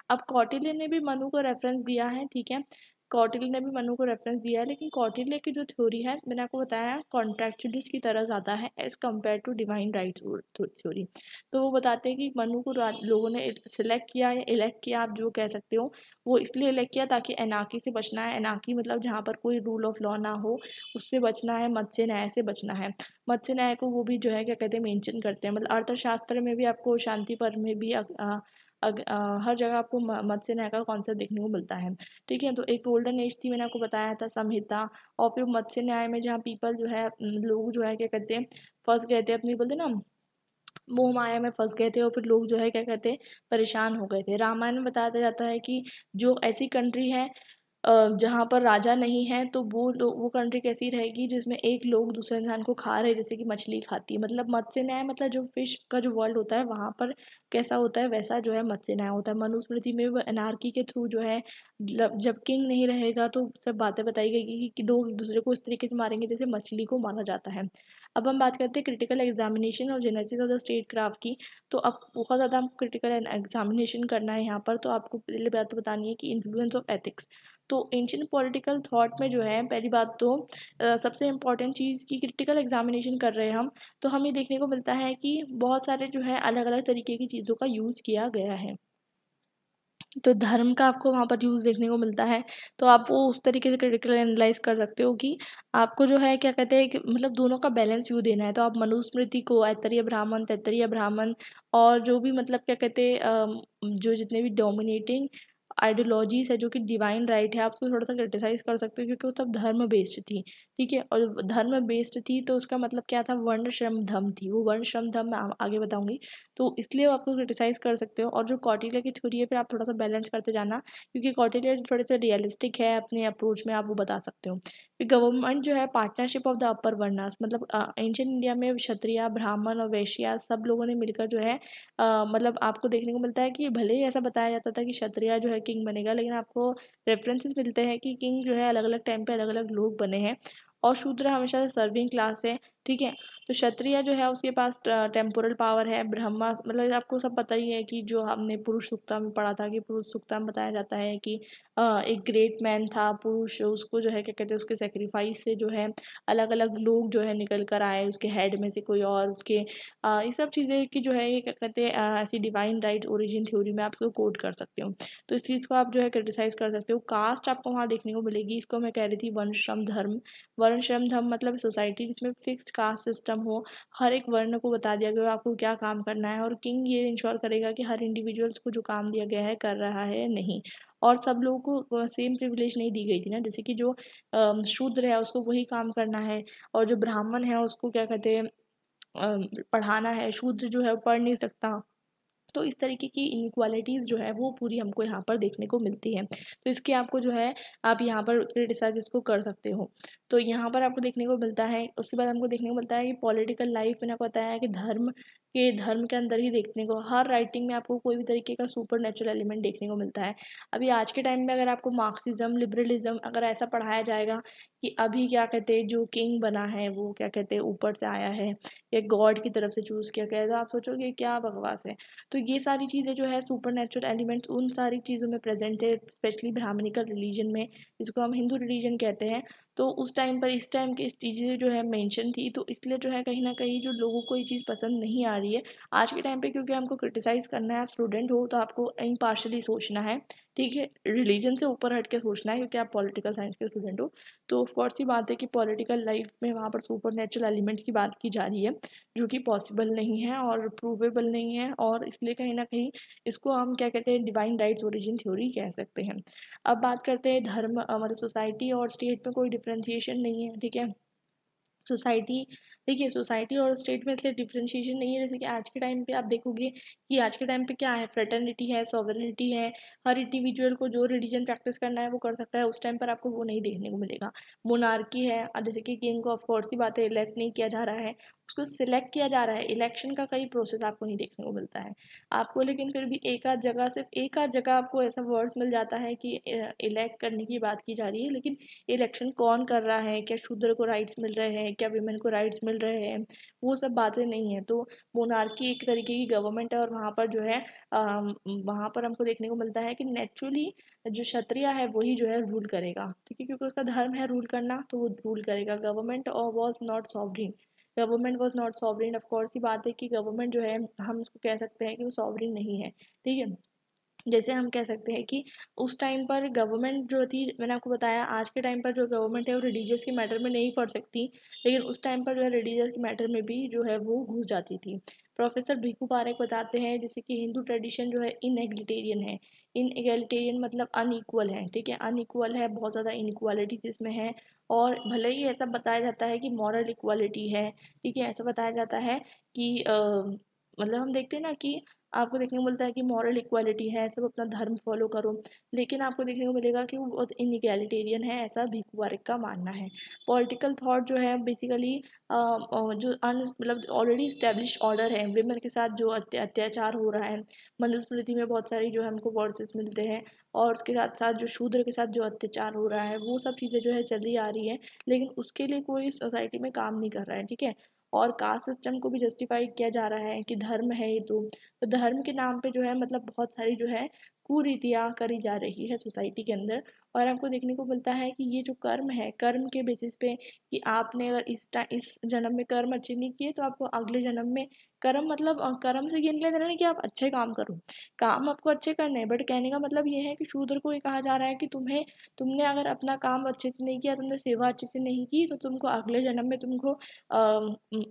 अब कौटिल्य ने भी मनु को रेफरेंस दिया है, ठीक है। कौटिल्य ने भी मनु को रेफरेंस दिया है, लेकिन कौटिल्य की जो थ्योरी है मैंने आपको बताया कॉन्ट्रेक्चुअलिस्ट की तरह ज़्यादा है as compare to divine rights theory. तो वो बताते हैं कि मनु को लोगों ने सिलेक्ट किया या इलेक्ट किया, आप जो कह सकते हो, वो इसलिए इलेक्ट किया ताकि एनार्की से बचना है। एनार्की मतलब जहाँ पर कोई रूल ऑफ लॉ ना हो, उससे बचना है, मत्स्य न्याय से बचना है। मत्स्य न्याय को वो भी जो है क्या कहते हैं मेंशन करते हैं, मतलब अर्थशास्त्र में भी आपको, शांति पर में भी हर जगह आपको मत्स्य न्याय का कॉन्सेप्ट देखने को मिलता है, ठीक है। तो एक गोल्डन एज थी, मैंने आपको बताया था संहिता। और फिर मत्स्य न्याय में जहाँ पीपल जो है लोग जो है क्या कहते हैं फंस गए थे अपनी, बोलते ना मोह माया में फंस गए थे, और फिर लोग जो है क्या कहते हैं परेशान हो गए थे। रामायण में बताया जाता है कि जो ऐसी कंट्री है जहाँ पर राजा नहीं है, तो वो कंट्री कैसी रहेगी जिसमें एक लोग दूसरे इंसान को खा रहे हैं, जैसे कि मछली खाती है। मतलब मत्स्य न्याय मतलब जो फिश का जो वर्ल्ड होता है वहाँ पर कैसा होता है, वैसा जो है मत्स्य न्याय होता है। मनुस्मृति में वो एनार्की के थ्रू जो है जब किंग नहीं रहेगा तो सब बातें बताई गई कि लोग एक दूसरे को इस तरीके से मारेंगे जैसे मछली को मारा जाता है। अब हम बात करते हैं क्रिटिकल एग्जामिनेशन और genesis of the state craft की। तो अब बहुत ज़्यादा हमको क्रिटिकल एग्जामिनेशन करना है यहाँ पर, तो आपको पहले बात तो बतानी है कि इन्फ्लुएंस ऑफ एथिक्स। तो एंशियंट पॉलिटिकल थॉट में जो है पहली बात तो सबसे इम्पॉर्टेंट चीज़ की क्रिटिकल एग्जामिनेशन कर रहे हैं हम, तो हमें देखने को मिलता है कि बहुत सारे जो है अलग अलग तरीके की चीज़ों का यूज़ किया गया है। तो धर्म का आपको वहाँ पर यूज़ देखने को मिलता है, तो आप वो उस तरीके से क्रिटिकल एनालाइज कर सकते हो कि आपको जो है क्या कहते हैं कि मतलब दोनों का बैलेंस व्यू देना है। तो आप मनुस्मृति को, ऐतरेय ब्राह्मण, तैत्तरीय ब्राह्मण और जो भी मतलब क्या कहते हैं जो जितने भी डोमिनेटिंग आइडियोलॉजीज है जो कि डिवाइन राइट है, आप उसको थोड़ा सा क्रिटिसाइज कर सकते हो, क्योंकि वो सब धर्म बेस्ड थी, ठीक है। और धर्म बेस्ड थी तो उसका मतलब क्या था, वर्ण श्रम धम थी, वो वर्ण श्रम धम मैं आगे बताऊंगी। तो इसलिए आप आपको क्रिटिसाइज कर सकते हो। और जो कौटिल्य की थ्योरी है, फिर आप थोड़ा सा बैलेंस करते जाना, क्योंकि कौटिल्य थोड़े से रियलिस्टिक है अपने अप्रोच में, आप वो बता सकते हो। फिर गवर्नमेंट जो है partnership of the upper varnas, मतलब एंशियंट इंडिया में क्षत्रिय, ब्राह्मण और वैश्य सब लोगों ने मिलकर जो है मतलब आपको देखने को मिलता है कि भले ही ऐसा बताया जाता था कि क्षत्रिय जो है किंग बनेगा, लेकिन आपको रेफरेंसेस मिलते हैं कि किंग जो है अलग अलग टाइम पे अलग अलग लोग बने हैं। और शूद्र हमेशा सर्विंग क्लास है, ठीक है। तो क्षत्रिय जो है उसके पास टेम्पोरल पावर है। ब्रह्मा मतलब आपको सब पता ही है कि जो हमने पुरुष सूक्ता में पढ़ा था कि पुरुष सूक्ता में बताया जाता है कि एक ग्रेट मैन था पुरुष, उसको जो है क्या कहते हैं उसके सेक्रीफाइस से जो है अलग अलग लोग जो है निकल कर आए, उसके हेड में से कोई और उसके ये सब चीज़ें की जो है ये क्या कहते हैं ऐसी डिवाइन राइट ओरिजिन थ्योरी में आप इसको कोट कर सकते हो। तो इस चीज़ को आप जो है क्रिटिसाइज कर सकते हो। कास्ट आपको वहाँ देखने को मिलेगी, इसको मैं कह रही थी वर्ण श्रम धर्म। वर्ण श्रम धर्म मतलब सोसाइटी जिसमें फिक्स्ड कास्ट सिस्टम हो, हर एक वर्ण को बता दिया गया हो आपको क्या काम करना है, और किंग ये इंश्योर करेगा कि हर इंडिविजुअल्स को जो काम दिया गया है कर रहा है या नहीं। और सब लोगों को सेम प्रिविलेज नहीं दी गई थी ना, जैसे कि जो शूद्र है उसको वही काम करना है, और जो ब्राह्मण है उसको क्या कहते हैं पढ़ाना है, शूद्र जो है वो पढ़ नहीं सकता। तो इस तरीके की इनइक्वालिटीज़ जो है वो पूरी हमको यहाँ पर देखने को मिलती है। तो इसके आपको जो है आप यहाँ पर क्रिटिसाइज़ इसको कर सकते हो। तो यहाँ पर आपको देखने को मिलता है, उसके बाद हमको देखने को मिलता है कि पॉलिटिकल लाइफ मैंने आपको बताया है कि धर्म के अंदर ही देखने को हर राइटिंग में आपको कोई भी तरीके का सुपरनैचुरल एलिमेंट देखने को मिलता है। अभी आज के टाइम में अगर आपको मार्क्सिज्म, लिबरलिज्म अगर ऐसा पढ़ाया जाएगा कि अभी क्या कहते हैं जो किंग बना है वो क्या कहते हैं ऊपर से आया है या गॉड की तरफ से चूज़ किया गया है, तो आप सोचोगे क्या बकवास है। तो ये सारी चीज़ें जो है सुपरनैचुरल एलिमेंट्स उन सारी चीज़ों में प्रेजेंट है, स्पेशली ब्राह्मणिकल रिलीजन में, जिसको हम हिंदू रिलीजन कहते हैं। तो उस टाइम पर इस टाइम की इस चीज़ें जो है मेंशन थी, तो इसलिए जो है कहीं ना कहीं जो लोगों को ये चीज़ पसंद नहीं आ रही है आज के टाइम पे, क्योंकि हमको क्रिटिसाइज़ करना है। आप स्टूडेंट हो तो आपको इम्पार्शली सोचना है, ठीक है, रिलीजन से ऊपर हट के सोचना है, क्योंकि आप पॉलिटिकल साइंस के स्टूडेंट हो। तो ऑफकोर्स ही बात है कि पॉलिटिकल लाइफ में वहाँ पर सुपर एलिमेंट्स की बात की जा रही है, जो कि पॉसिबल नहीं है और प्रूवेबल नहीं है, और इसलिए कहीं ना कहीं इसको हम क्या कहते हैं डिवाइन राइट्स ओरिजिन थ्योरी कह सकते हैं। अब बात करते हैं धर्म, मतलब सोसाइटी और स्टेट में कोई डिफ्रेंशिएशन नहीं है, ठीक है। सोसाइटी, देखिए सोसाइटी और स्टेट में इसलिए डिफ्रेंशिएशन नहीं है, जैसे कि आज के टाइम पे आप देखोगे कि आज के टाइम पे क्या है, फ्रेटर्निटी है, सॉवरेनिटी है। हर इंडिविजुअल को जो रिलीजन प्रैक्टिस करना है वो कर सकता है। उस टाइम पर आपको वो नहीं देखने को मिलेगा। मोनार्की है, जैसे कि किंग को ऑफकोर्स की बात है इलेक्ट नहीं किया जा रहा है, उसको सिलेक्ट किया जा रहा है। इलेक्शन का कई प्रोसेस आपको नहीं देखने को मिलता है आपको, लेकिन फिर भी एक आध जगह, सिर्फ एक आध जगह आपको ऐसा वर्ड्स मिल जाता है कि इलेक्ट करने की बात की जा रही है, लेकिन इलेक्शन कौन कर रहा है, क्या शूद्र को राइट्स मिल रहे हैं, क्या विमेन को राइट्स मिल रहे हैं, वो सब बातें नहीं है। तो मोनार्की एक तरीके की गवर्नमेंट है, और वहाँ पर जो है वहाँ पर हमको देखने को मिलता है कि नेचुरली जो क्षत्रिय है वही जो है रूल करेगा, ठीक है, क्योंकि उसका धर्म है रूल करना, तो वो रूल करेगा। Government was not sovereign, government was not sovereign. Of course ही बात है कि गवर्नमेंट जो है हम उसको कह सकते हैं कि वो सॉवरिन नहीं है, ठीक है। जैसे हम कह सकते हैं कि उस टाइम पर गवर्नमेंट जो थी, मैंने आपको बताया आज के टाइम पर जो गवर्नमेंट है वो रिलीजियस के मैटर में नहीं पड़ सकती, लेकिन उस टाइम पर जो है रिलीजियस के मैटर में भी जो है वो घुस जाती थी। प्रोफेसर भीखू पारेख बताते हैं जैसे कि हिंदू ट्रेडिशन जो है इनएग्लिटेरियन है। इनएग्लिटेरियन मतलब अनइक्वल है, ठीक है, अनइक्वल है, बहुत ज़्यादा इनइक्वालिटीज इसमें है। और भले ही ऐसा बताया जाता है कि मॉरल इक्वालिटी है, ठीक है, ऐसा बताया जाता है कि मतलब हम देखते हैं ना कि आपको देखने को मिलता है कि मॉरल इक्वालिटी है, सब अपना धर्म फॉलो करो, लेकिन आपको देखने को मिलेगा कि वो बहुत इनइक्वालिटेरियन है, ऐसा भीखू पारेख का मानना है। पॉलिटिकल थॉट जो है बेसिकली जो मतलब ऑलरेडी इस्टेब्लिश ऑर्डर है, विमेन के साथ जो अत्याचार हो रहा है, मनुस्मृति में बहुत सारी जो है हमको वर्सेस मिलते हैं, और उसके साथ साथ जो शूद्र के साथ जो अत्याचार हो रहा है वो सब चीज़ें जो है चली आ रही है, लेकिन उसके लिए कोई सोसाइटी में काम नहीं कर रहा है, ठीक है। और कास्ट सिस्टम को भी जस्टिफाई किया जा रहा है कि धर्म है ये, तो धर्म के नाम पे जो है मतलब बहुत सारी जो है कुरीतियाँ करी जा रही है सोसाइटी के अंदर। और आपको देखने को मिलता है कि ये जो कर्म है, कर्म के बेसिस पे कि आपने अगर इस जन्म में कर्म अच्छे नहीं किए तो आपको अगले जन्म में कर्म, मतलब कर्म से ये नहीं लेना है कि आप अच्छे काम करो, काम आपको अच्छे करने हैं, बट कहने का मतलब ये है कि शूद्र को ये कहा जा रहा है कि तुमने अगर अपना काम अच्छे से नहीं किया, तुमने सेवा अच्छे से नहीं की, तो तुमको अगले जन्म में तुमको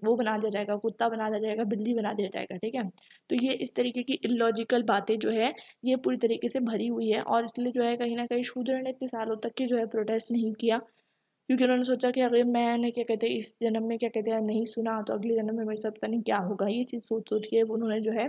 वो बना दिया जाएगा, कुत्ता बना दिया जाएगा, बिल्ली बना दिया जाएगा, ठीक है। तो ये इस तरीके की इलॉजिकल बातें जो है ये पूरी तरीके से भरी हुई है, और इसलिए जो है कहीं ना कहीं शूद्र ने इतने सालों तक के जो है प्रोटेस्ट नहीं किया, क्योंकि उन्होंने सोचा कि अगर मैंने क्या कहते हैं इस जन्म में क्या कहते हैं नहीं सुना, तो अगले जन्म में मेरे साथ पता नहीं क्या होगा। ये चीज़ सोच सोच के उन्होंने जो है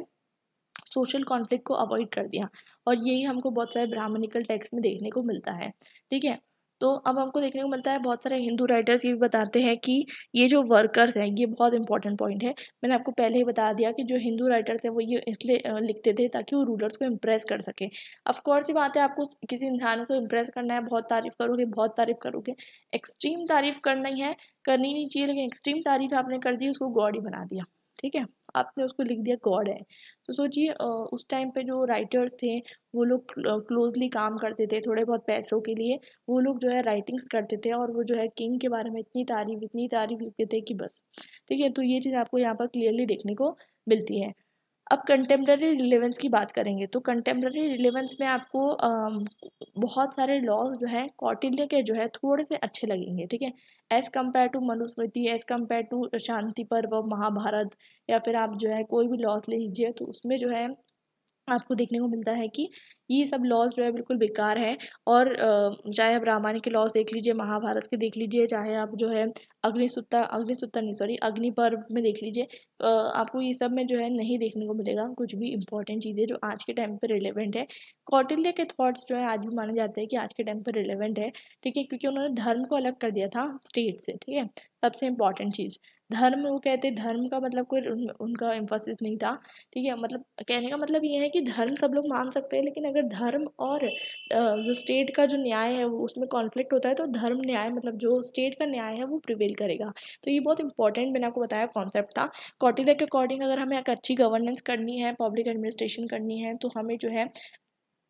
सोशल कॉन्फ्लिक्ट को अवॉइड कर दिया, और यही हमको बहुत सारे ब्राह्मणिकल टेक्स्ट में देखने को मिलता है, ठीक है। तो अब हमको देखने को मिलता है बहुत सारे हिंदू राइटर्स ये भी बताते हैं कि ये जो वर्कर्स हैं, ये बहुत इंपॉर्टेंट पॉइंट है, मैंने आपको पहले ही बता दिया कि जो हिंदू राइटर्स हैं वो ये इसलिए लिखते थे ताकि वो रूलर्स को इम्प्रेस कर सके। ऑफ कोर्स ही बात है, आपको किसी इंसान को इम्प्रेस करना है, बहुत तारीफ करोगे, बहुत तारीफ करोगे, एक्सट्रीम तारीफ करना ही है, करनी नहीं चाहिए, लेकिन एक्सट्रीम तारीफ आपने कर दी, उसको गॉड ही बना दिया, ठीक है, आपने उसको लिख दिया गॉड है। तो सोचिए उस टाइम पे जो राइटर्स थे वो लोग क्लोजली काम करते थे थोड़े बहुत पैसों के लिए, वो लोग जो है राइटिंग्स करते थे, और वो जो है किंग के बारे में इतनी तारीफ लिखते थे कि बस, ठीक है। तो ये चीज़ आपको यहाँ पर क्लियरली देखने को मिलती है। अब कंटेम्प्रेरी रिलेवेंस की बात करेंगे, तो कंटेम्प्रेरी रिलेवेंस में आपको बहुत सारे लॉज जो है कौटिल्य के जो है थोड़े से अच्छे लगेंगे, ठीक है, as compare to Manusmriti, as compare to Shanti Parva, Mahabharata, या फिर आप जो है कोई भी लॉज ले लीजिए, तो उसमें जो है आपको देखने को मिलता है कि ये सब लॉज जो है बिल्कुल बेकार है। और चाहे आप रामायण के लॉज देख लीजिए, महाभारत के देख लीजिए, चाहे आप जो है अग्निसूत्र अग्निसूत्र नहीं सॉरी अग्निपर्व में देख लीजिए, आपको ये सब में जो है नहीं देखने को मिलेगा कुछ भी इंपॉर्टेंट चीज़ें जो आज के टाइम पे रिलेवेंट है। कौटिल्य के थॉट्स जो है आज भी माने जाते हैं कि आज के टाइम पे रिलेवेंट है, ठीक है, क्योंकि उन्होंने धर्म को अलग कर दिया था स्टेट से, ठीक है। सबसे इम्पॉर्टेंट चीज़ धर्म, वो कहते हैं धर्म का मतलब कोई उनका एम्फोसिस नहीं था, ठीक है। मतलब कहने का मतलब ये है कि धर्म सब लोग मान सकते हैं, लेकिन अगर धर्म और जो स्टेट का जो न्याय है वो उसमें कॉन्फ्लिक्ट होता है तो धर्म न्याय मतलब जो स्टेट का न्याय है वो प्रिवेल करेगा। तो ये बहुत इंपॉर्टेंट मैंने आपको बताया कॉन्सेप्ट था। कौटिल्य के अकॉर्डिंग अगर हमें एक अच्छी गवर्नेंस करनी है, पब्लिक एडमिनिस्ट्रेशन करनी है, तो हमें जो है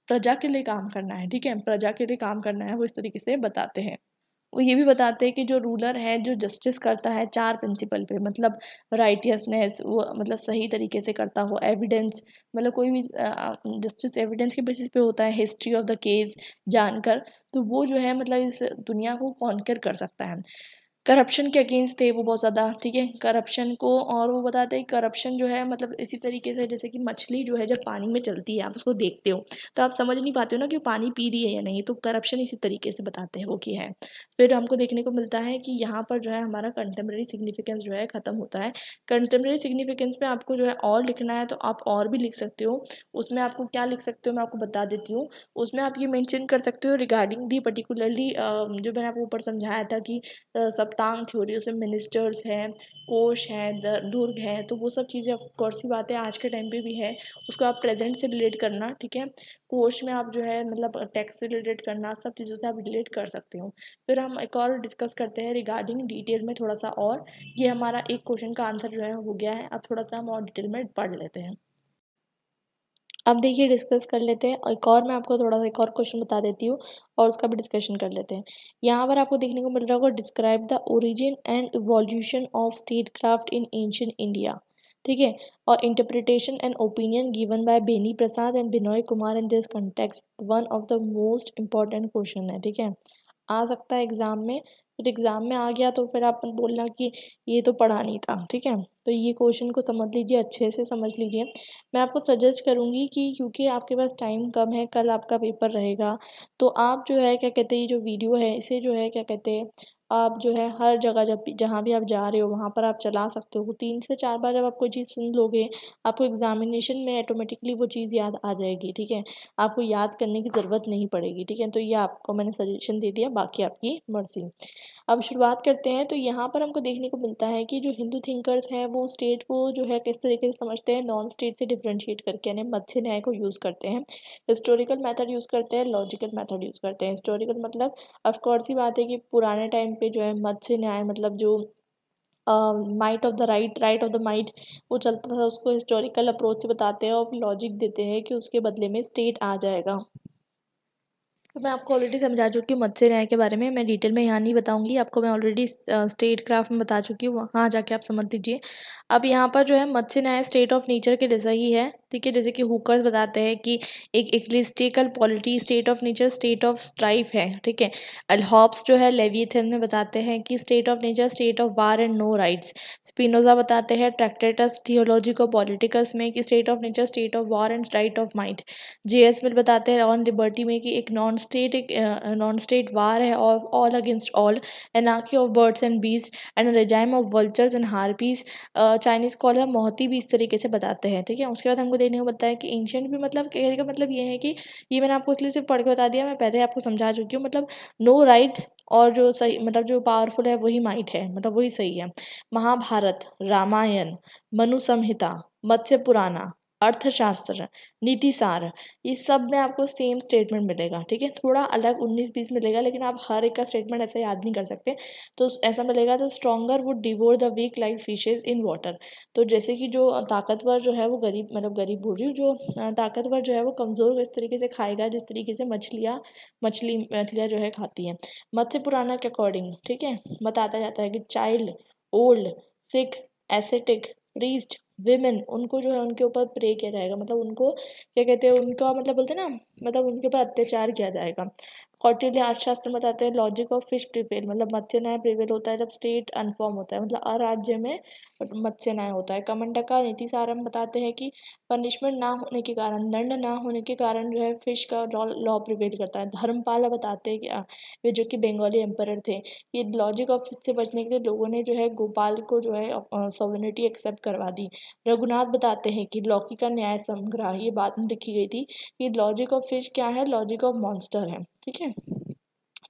प्रजा के लिए काम करना है, ठीक है, प्रजा के लिए काम करना है, वो इस तरीके से बताते हैं। वो ये भी बताते हैं कि जो रूलर है जो जस्टिस करता है चार प्रिंसिपल पे, मतलब राइटियसनेस, वो मतलब सही तरीके से करता हो, एविडेंस, मतलब कोई भी जस्टिस एविडेंस के बेसिस पे होता है, हिस्ट्री ऑफ द केस जानकर, तो वो जो है मतलब इस दुनिया को कॉन्कर कर सकता है। करप्शन के अगेंस्ट थे वो बहुत ज़्यादा, ठीक है, करप्शन को। और वो बताते हैं करप्शन जो है मतलब इसी तरीके से जैसे कि मछली जो है जब पानी में चलती है आप उसको देखते हो तो आप समझ नहीं पाते हो ना कि वो पानी पी रही है या नहीं, तो करप्शन इसी तरीके से बताते हैं वो कि है। फिर हमको देखने को मिलता है कि यहाँ पर जो है हमारा कंटेम्प्रेरी सिग्निफिकेंस जो है ख़त्म होता है। कंटेम्प्रेरी सिग्निफिकेंस में आपको जो है और लिखना है तो आप और भी लिख सकते हो। उसमें आपको क्या लिख सकते हो मैं आपको बता देती हूँ। उसमें आप ये मेंशन कर सकते हो रिगार्डिंग दी पर्टिकुलरली जो मैंने आपको ऊपर समझाया था कि सप्तांग थ्योरी, उसमें मिनिस्टर्स हैं, कोश हैं, दुर्ग है, तो वो सब चीज़ें ऑफकोर्स की बात है आज के टाइम पे भी है, उसको आप प्रेजेंट से रिलेट करना, ठीक है। कोश में आप जो है मतलब टैक्स से रिलेट करना, सब चीज़ों से आप रिलेट कर सकते हो। फिर हम एक और डिस्कस करते हैं रिगार्डिंग डिटेल में थोड़ा सा, और ये हमारा एक क्वेश्चन का आंसर जो है हो गया है। अब थोड़ा सा हम और डिटेल में पढ़ लेते हैं। अब देखिए डिस्कस कर लेते हैं, और एक और मैं आपको थोड़ा सा एक और क्वेश्चन बता देती हूँ और उसका भी डिस्कशन कर लेते हैं। यहाँ पर आपको देखने को मिल रहा होगा describe the origin and evolution of statecraft in ancient India, ठीक है। और interpretation and opinion given by Beni Prasad and Binoy Kumar in this context one of the most important question है, ठीक है। आ सकता है एग्जाम में, फिर एग्जाम में आ गया तो फिर आप बोलना कि ये तो पढ़ा नहीं था, ठीक है। तो ये क्वेश्चन को समझ लीजिए, अच्छे से समझ लीजिए। मैं आपको सजेस्ट करूँगी कि क्योंकि आपके पास टाइम कम है, कल आपका पेपर रहेगा, तो आप जो है क्या कहते हैं ये जो वीडियो है इसे जो है क्या कहते हैं आप जो है हर जगह जब भी जहाँ भी आप जा रहे हो वहाँ पर आप चला सकते हो। 3 से 4 बार जब आप कोई चीज़ सुन लोगे, आपको एग्ज़ामिनेशन में ऑटोमेटिकली वो चीज़ याद आ जाएगी, ठीक है। आपको याद करने की ज़रूरत नहीं पड़ेगी, ठीक है। तो ये आपको मैंने सजेशन दे दिया, बाकी आपकी मर्ज़ी। अब शुरुआत करते हैं। तो यहाँ पर हमको देखने को मिलता है कि जो हिंदू थिंकर्स हैं वो स्टेट को जो है किस तरीके से समझते हैं, नॉन स्टेट से डिफरेंशिएट करके, यानी मत्स्य न्याय को यूज़ करते हैं, हिस्टोरिकल मेथड यूज़ करते हैं, लॉजिकल मेथड यूज़ करते हैं। हिस्टोरिकल मतलब ऑफ कोर्स ही बात है कि पुराने टाइम पे जो है मत्स्य न्याय मतलब जो might of the right, right of the might, वो चलता था, उसको हिस्टोरिकल अप्रोच से बताते हैं और लॉजिक देते हैं कि उसके बदले में स्टेट आ जाएगा। तो मैं आपको ऑलरेडी समझा चुकी हूँ मत्स्य न्याय के बारे में, मैं डिटेल में यहाँ नहीं बताऊँगी आपको, मैं ऑलरेडी स्टेट क्राफ्ट में बता चुकी हूँ, वहाँ जाके आप समझ लीजिए। अब यहाँ पर जो है मत्स्य न्याय स्टेट ऑफ नेचर के जैसा ही है, ठीक है। जैसे कि हुकर्स बताते हैं कि एक ecclesiastical polity state of nature state of strife है, ठीक है। हॉब्स जो है लेविएथन में बताते हैं कि state of nature state of war and no rights. Spinoza बताते हैं ट्रैक्टेटस थियोलॉजिको पॉलिटिकस में कि state of nature state of war and right of might. J S. Mill बताते हैं ऑन लिबर्टी में कि एक नॉन स्टेट वार है, और all against all, anarchy of birds and beast and regime of vultures and harpies. Chinese scholar Mo Ti भी इस तरीके से बताते हैं, ठीक है। उसके बाद हमको देखने को बताया है कि एंशियंट भी मतलब कहने का मतलब ये है कि ये मैंने आपको इसलिए सिर्फ पढ़ के बता दिया, मैं पहले आपको समझा चुकी हूँ, मतलब नो राइट्स, और जो सही मतलब जो पावरफुल है वही माइट है, मतलब वही सही है। महाभारत, रामायण, मनु संहिता, मत्स्य पुराना, अर्थशास्त्र, नीति सार, ये सब में आपको सेम स्टेटमेंट मिलेगा, ठीक है। थोड़ा अलग 19-20 मिलेगा, लेकिन आप हर एक का स्टेटमेंट ऐसे याद नहीं कर सकते। तो ऐसा मिलेगा, तो stronger would devour the weak like fishes in water. तो जैसे कि जो ताकतवर जो है वो गरीब, मतलब गरीब बोल रही हूँ, जो ताकतवर जो है वो कमज़ोर को इस तरीके से खाएगा जिस तरीके से मछलियाँ जो है खाती हैं। मत्स्य पुराना के अकॉर्डिंग, ठीक है, बताया जाता है कि चाइल्ड, ओल्ड, सिक, एसेटिक, प्रीस्ट, विमेन, उनको जो है उनके ऊपर प्रे किया जाएगा, मतलब उनको क्या कहते हैं, उनका मतलब बोलते हैं ना, मतलब उनके ऊपर अत्याचार किया जाएगा। कौटिल्य अर्थशास्त्र में बताते हैं लॉजिक ऑफ फिश प्रिवेल, मतलब मत्स्य न्याय प्रिवेल होता है जब स्टेट अनफॉर्म होता है, मतलब अराज्य में मत्स्य न्याय होता है। कमंडका नीति सारम बताते हैं कि पनिशमेंट ना होने के कारण, दंड ना होने के कारण जो है फिश का लॉ प्रिवेल करता है। धर्मपाल बताते हैं कि वे जो कि बंगाली एम्परर थे, ये लॉजिक ऑफ फिश से बचने के लिए लोगों ने जो है गोपाल को जो है सॉवरेनिटी एक्सेप्ट करवा दी। रघुनाथ बताते हैं कि लौकी का न्याय संग्रह, ये बाद में लिखी गई थी कि लॉजिक ऑफ फिश क्या है, लॉजिक ऑफ मॉन्स्टर है, ठीक है।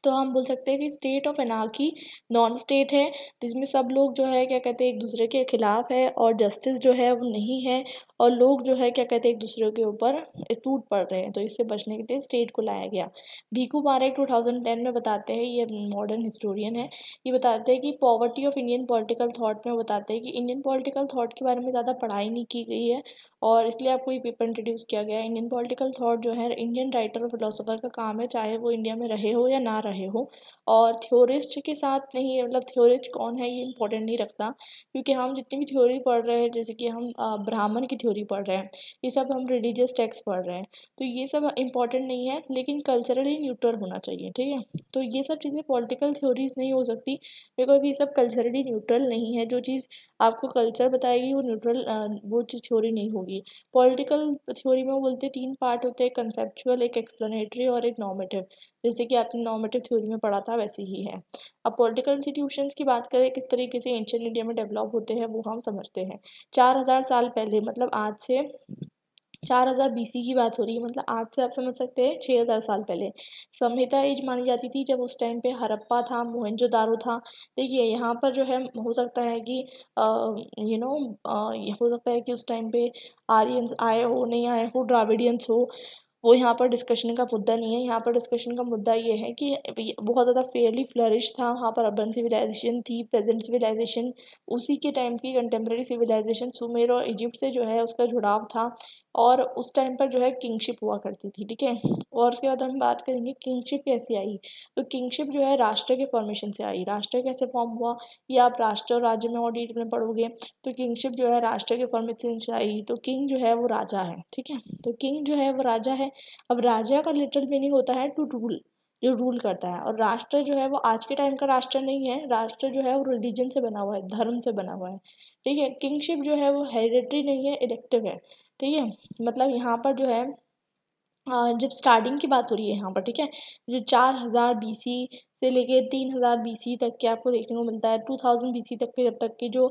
तो हम बोल सकते हैं कि state of anarchy non state है, जिसमें सब लोग जो है क्या कहते हैं एक दूसरे के खिलाफ है और जस्टिस जो है वो नहीं है, और लोग जो है क्या कहते हैं एक दूसरे के ऊपर टूट पड़ रहे हैं, तो इससे बचने के लिए स्टेट को लाया गया। भीखू पारेख 2010 में बताते हैं, ये मॉडर्न हिस्टोरियन है, ये बताते हैं कि poverty of Indian political thought में बताते हैं कि इंडियन पॉलिटिकल थॉट के बारे में ज़्यादा पढ़ाई नहीं की गई है, और इसलिए आपको ये पेपर इंट्रोड्यूस किया गया है। इंडियन पॉलिटिकल थॉट जो है इंडियन राइटर और फिलोसोफर का काम है, चाहे वो इंडिया में रहे हो या ना रहे हो, और थ्योरिस्ट के साथ नहीं है, मतलब थ्योरिस्ट कौन है ये इंपॉर्टेंट नहीं रखता, क्योंकि हम जितनी भी थ्योरी पढ़ रहे हैं, जैसे कि हम ब्राह्मण की थ्योरी पढ़ रहे हैं, ये सब हम रिलीजियस टेक्स्ट पढ़ रहे हैं, तो ये सब इंपॉर्टेंट नहीं है, लेकिन कल्चरली न्यूट्रल होना चाहिए, ठीक है। तो ये सब चीज़ें पॉलिटिकल थ्योरीज नहीं हो सकती, बिकॉज ये सब कल्चरली न्यूट्रल नहीं है। जो चीज़ आपको कल्चर बताएगी वो न्यूट्रल वो चीज़ थ्योरी नहीं होगी। पॉलिटिकल थ्योरी में वो बोलते हैं 3 पार्ट होते हैं, कंसेप्चुअल, एक एक्सप्लेनेटरी और एक नॉर्मेटिव, जैसे कि आपने नॉर्मेटिव थ्योरी में पढ़ा था वैसे ही है। अब पॉलिटिकल इंस्टीट्यूशंस की बात करें किस तरीके से एंशिएंट इंडिया में डेवलप होते हैं, वो हम समझते हैं। 4000 साल पहले, मतलब आज से 4000 बीसी की बात हो रही है, मतलब आज से आप समझ सकते हैं 6000 साल पहले संहिता एज मानी जाती थी, जब उस टाइम पे हड़प्पा था, मोहनजोदारो था। देखिए यहाँ पर जो है हो सकता है कि हो सकता है कि उस टाइम पे आर्यंस आए हो, नहीं आए हो, द्राविडियंस हो, वो यहाँ पर डिस्कशन का मुद्दा नहीं है। यहाँ पर डिस्कशन का मुद्दा ये है कि बहुत ज़्यादा फेयरली फ्लरिश था वहाँ पर, अर्बन सिविलाइजेशन थी, प्रेजेंट सिविलाइजेशन उसी के टाइम की कंटेम्प्रेरी सिविलाइजेशन सुमेर और इजिप्ट से जो है उसका जुड़ाव था, और उस टाइम पर जो है किंगशिप हुआ करती थी, ठीक है। और उसके बाद हम बात करेंगे किंगशिप कैसे आई। तो किंगशिप जो है राष्ट्र के फॉर्मेशन से आई। राष्ट्र कैसे फॉर्म हुआ, ये आप राष्ट्र और राज्य में और डिटेल में पढ़ोगे। तो किंगशिप जो है राष्ट्र के फॉर्मेशन से आई। तो किंग जो है वो राजा है, ठीक है। तो किंग जो है वो राजा है। अब राजा का लिटरल मीनिंग होता है टू रूल, जो रूल करता है, और राष्ट्र जो है वो आज के टाइम का राष्ट्र नहीं है। राष्ट्र जो है वो रिलीजन से बना हुआ है, धर्म से बना हुआ है, ठीक है। किंगशिप जो है वो हेरिडेटरी नहीं है, इलेक्टिव है, ठीक है। मतलब यहाँ पर जो है जब स्टार्टिंग की बात हो रही है यहाँ पर, ठीक है, जो 4000 बीसी से लेके 3000 बीसी तक के आपको देखने को मिलता है, 2000 बीसी तक के, जब तक की जो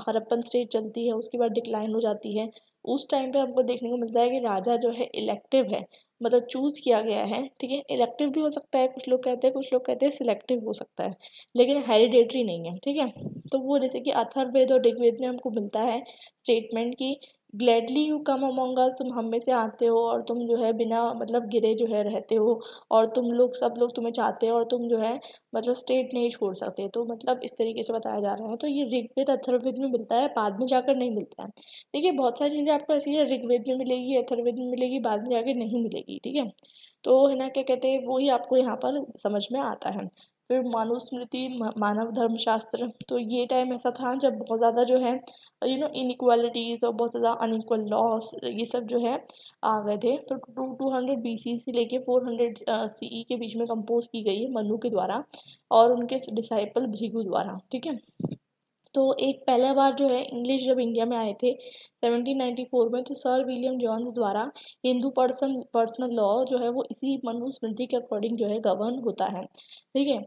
हड़प्पन स्टेट चलती है उसके बाद डिक्लाइन हो जाती है, उस टाइम पे हमको देखने को मिलता है कि राजा जो है इलेक्टिव है, मतलब चूज किया गया है, ठीक है। इलेक्टिव भी हो सकता है, कुछ लोग कहते हैं, कुछ लोग कहते हैं सिलेक्टिव हो सकता है, लेकिन हेरिडेटरी नहीं है, ठीक है। तो वो जैसे कि अथर्ववेद और ऋग्वेद में हमको मिलता है स्टेटमेंट की ग्लैडली यू कम अमॉन्ग अस, तुम हम में से आते हो और तुम जो है बिना मतलब गिरे जो है रहते हो, और तुम लोग सब लोग तुम्हें चाहते हो, और तुम जो है मतलब स्टेट नहीं छोड़ सकते, तो मतलब इस तरीके से बताया जा रहा है। तो ये ऋग्वेद अथर्ववेद में मिलता है, बाद में जाकर नहीं मिलता है। देखिए बहुत सारी चीज़ें आपको ऐसी है ऋग्वेद में मिलेगी, अथर्ववेद में मिलेगी, बाद में जाकर नहीं मिलेगी, ठीक है। तो है ना क्या कहते हैं, वही आपको यहाँ पर समझ में आता है। फिर मनुस्मृति, मानव धर्मशास्त्र, तो ये टाइम ऐसा था जब बहुत ज़्यादा जो है इनइक्वालिटीज़ और बहुत ज़्यादा अनइक्वल लॉस ये सब जो है आ गए थे। तो 200 बीसी से लेके 400 सीई के बीच में कंपोज की गई है मनु के द्वारा और उनके डिसाइपल भृगु द्वारा, ठीक है। तो एक पहला बार जो है इंग्लिश जब इंडिया में आए थे 1794 में, तो सर विलियम जॉन्स द्वारा हिंदू पर्सनल लॉ जो है वो इसी मनुस्मृति के अकॉर्डिंग जो है गवर्न होता है, ठीक है।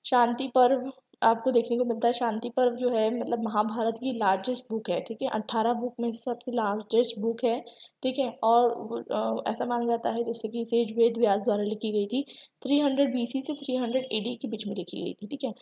शांति पर्व आपको देखने को मिलता है। शांति पर्व जो है मतलब महाभारत की लार्जेस्ट बुक है, ठीक है, 18 बुक में से सबसे लार्जेस्ट बुक है, ठीक है। और ऐसा माना जाता है जैसे कि सेज वेद व्यास द्वारा लिखी गई थी, 300 बीसी से 300 एडी के बीच में लिखी गई थी, ठीक है।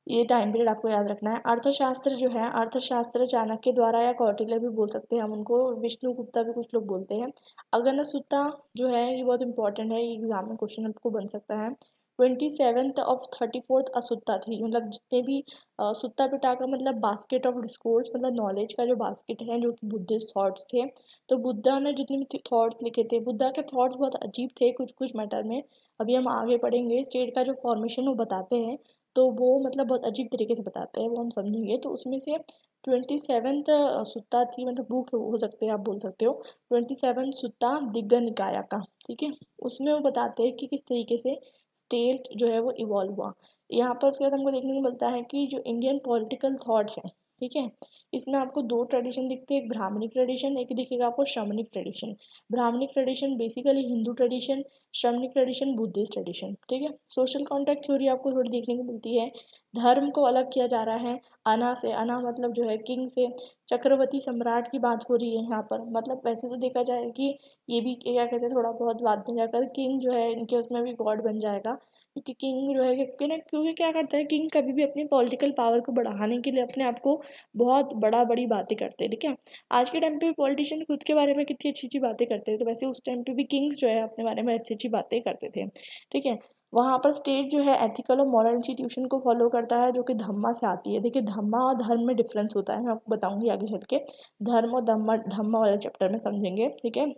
ये टाइम पीरियड आपको याद रखना है। अर्थशास्त्र जो है, अर्थशास्त्र चाणक्य द्वारा या कौटिल्य भी बोल सकते हैं हम उनको, विष्णुगुप्ता भी कुछ लोग बोलते हैं। अगनसुत्ता जो है ये बहुत इंपॉर्टेंट है, ये एग्जाम में क्वेश्चन आपको बन सकता है। 27th ऑफ 34th असुत्ता थी, मतलब जितने भी सुत्ता पिटाका मतलब बास्केट ऑफ डिस्कोर्स, मतलब नॉलेज का जो बास्केट है, जो कि बुद्धिस्ट थॉट्स थे। तो बुद्धा ने जितने भी थॉट्स लिखे थे, बुद्धा के थॉट्स बहुत अजीब थे कुछ कुछ मैटर में, अभी हम आगे पढ़ेंगे। स्टेट का जो फॉर्मेशन वो बताते हैं, तो वो मतलब बहुत अजीब तरीके से बताते हैं, वो हम समझेंगे। तो उसमें से 27th सुत्ता थी, मतलब बुक हो सकते हैं, आप बोल सकते हो 27 सुत्ता दिग्गज निकाय का, ठीक है। उसमें वो बताते हैं कि किस तरीके से स्टेट जो है वो इवॉल्व हुआ। यहाँ पर उसके बाद हमको देखने को मिलता है कि जो इंडियन पॉलिटिकल थॉट है, ठीक है, इसमें आपको दो ट्रेडिशन दिखते हैं, एक ब्राह्मणिक ट्रेडिशन, एक दिखेगा आपको Shramanic tradition. Brahmanic tradition basically Hindu tradition, Shramanic tradition Buddhist tradition, ठीक है। सोशल कॉन्ट्रैक्ट थ्योरी आपको थोड़ी देखने को मिलती है। धर्म को अलग किया जा रहा है अना से, अना मतलब जो है किंग से। चक्रवर्ती सम्राट की बात हो रही है यहाँ पर, मतलब वैसे तो देखा जाए कि ये भी क्या कहते हैं थोड़ा बहुत बाद में जाकर किंग जो है इनके उसमें भी गॉड बन जाएगा, क्योंकि किंग जो है क्योंकि क्या करता है किंग कभी भी अपनी पॉलिटिकल पावर को बढ़ाने के लिए अपने आप को बहुत बड़ी बातें करते हैं, ठीक है। आज के टाइम पे पॉलिटिशियन खुद के बारे में कितनी अच्छी अच्छी बातें करते हैं, तो वैसे उस टाइम पे भी किंग्स जो है अपने बारे में अच्छी अच्छी बातें करते थे, ठीक है। वहाँ पर स्टेट जो है एथिकल और मॉरल इंस्टीट्यूशन को फॉलो करता है, जो कि धम्मा से आती है। देखिए धम्मा और धर्म में डिफरेंस होता है, मैं आपको बताऊंगी आगे चल के। धर्म और धम्मा धम्मा वाले चैप्टर में समझेंगे, ठीक है।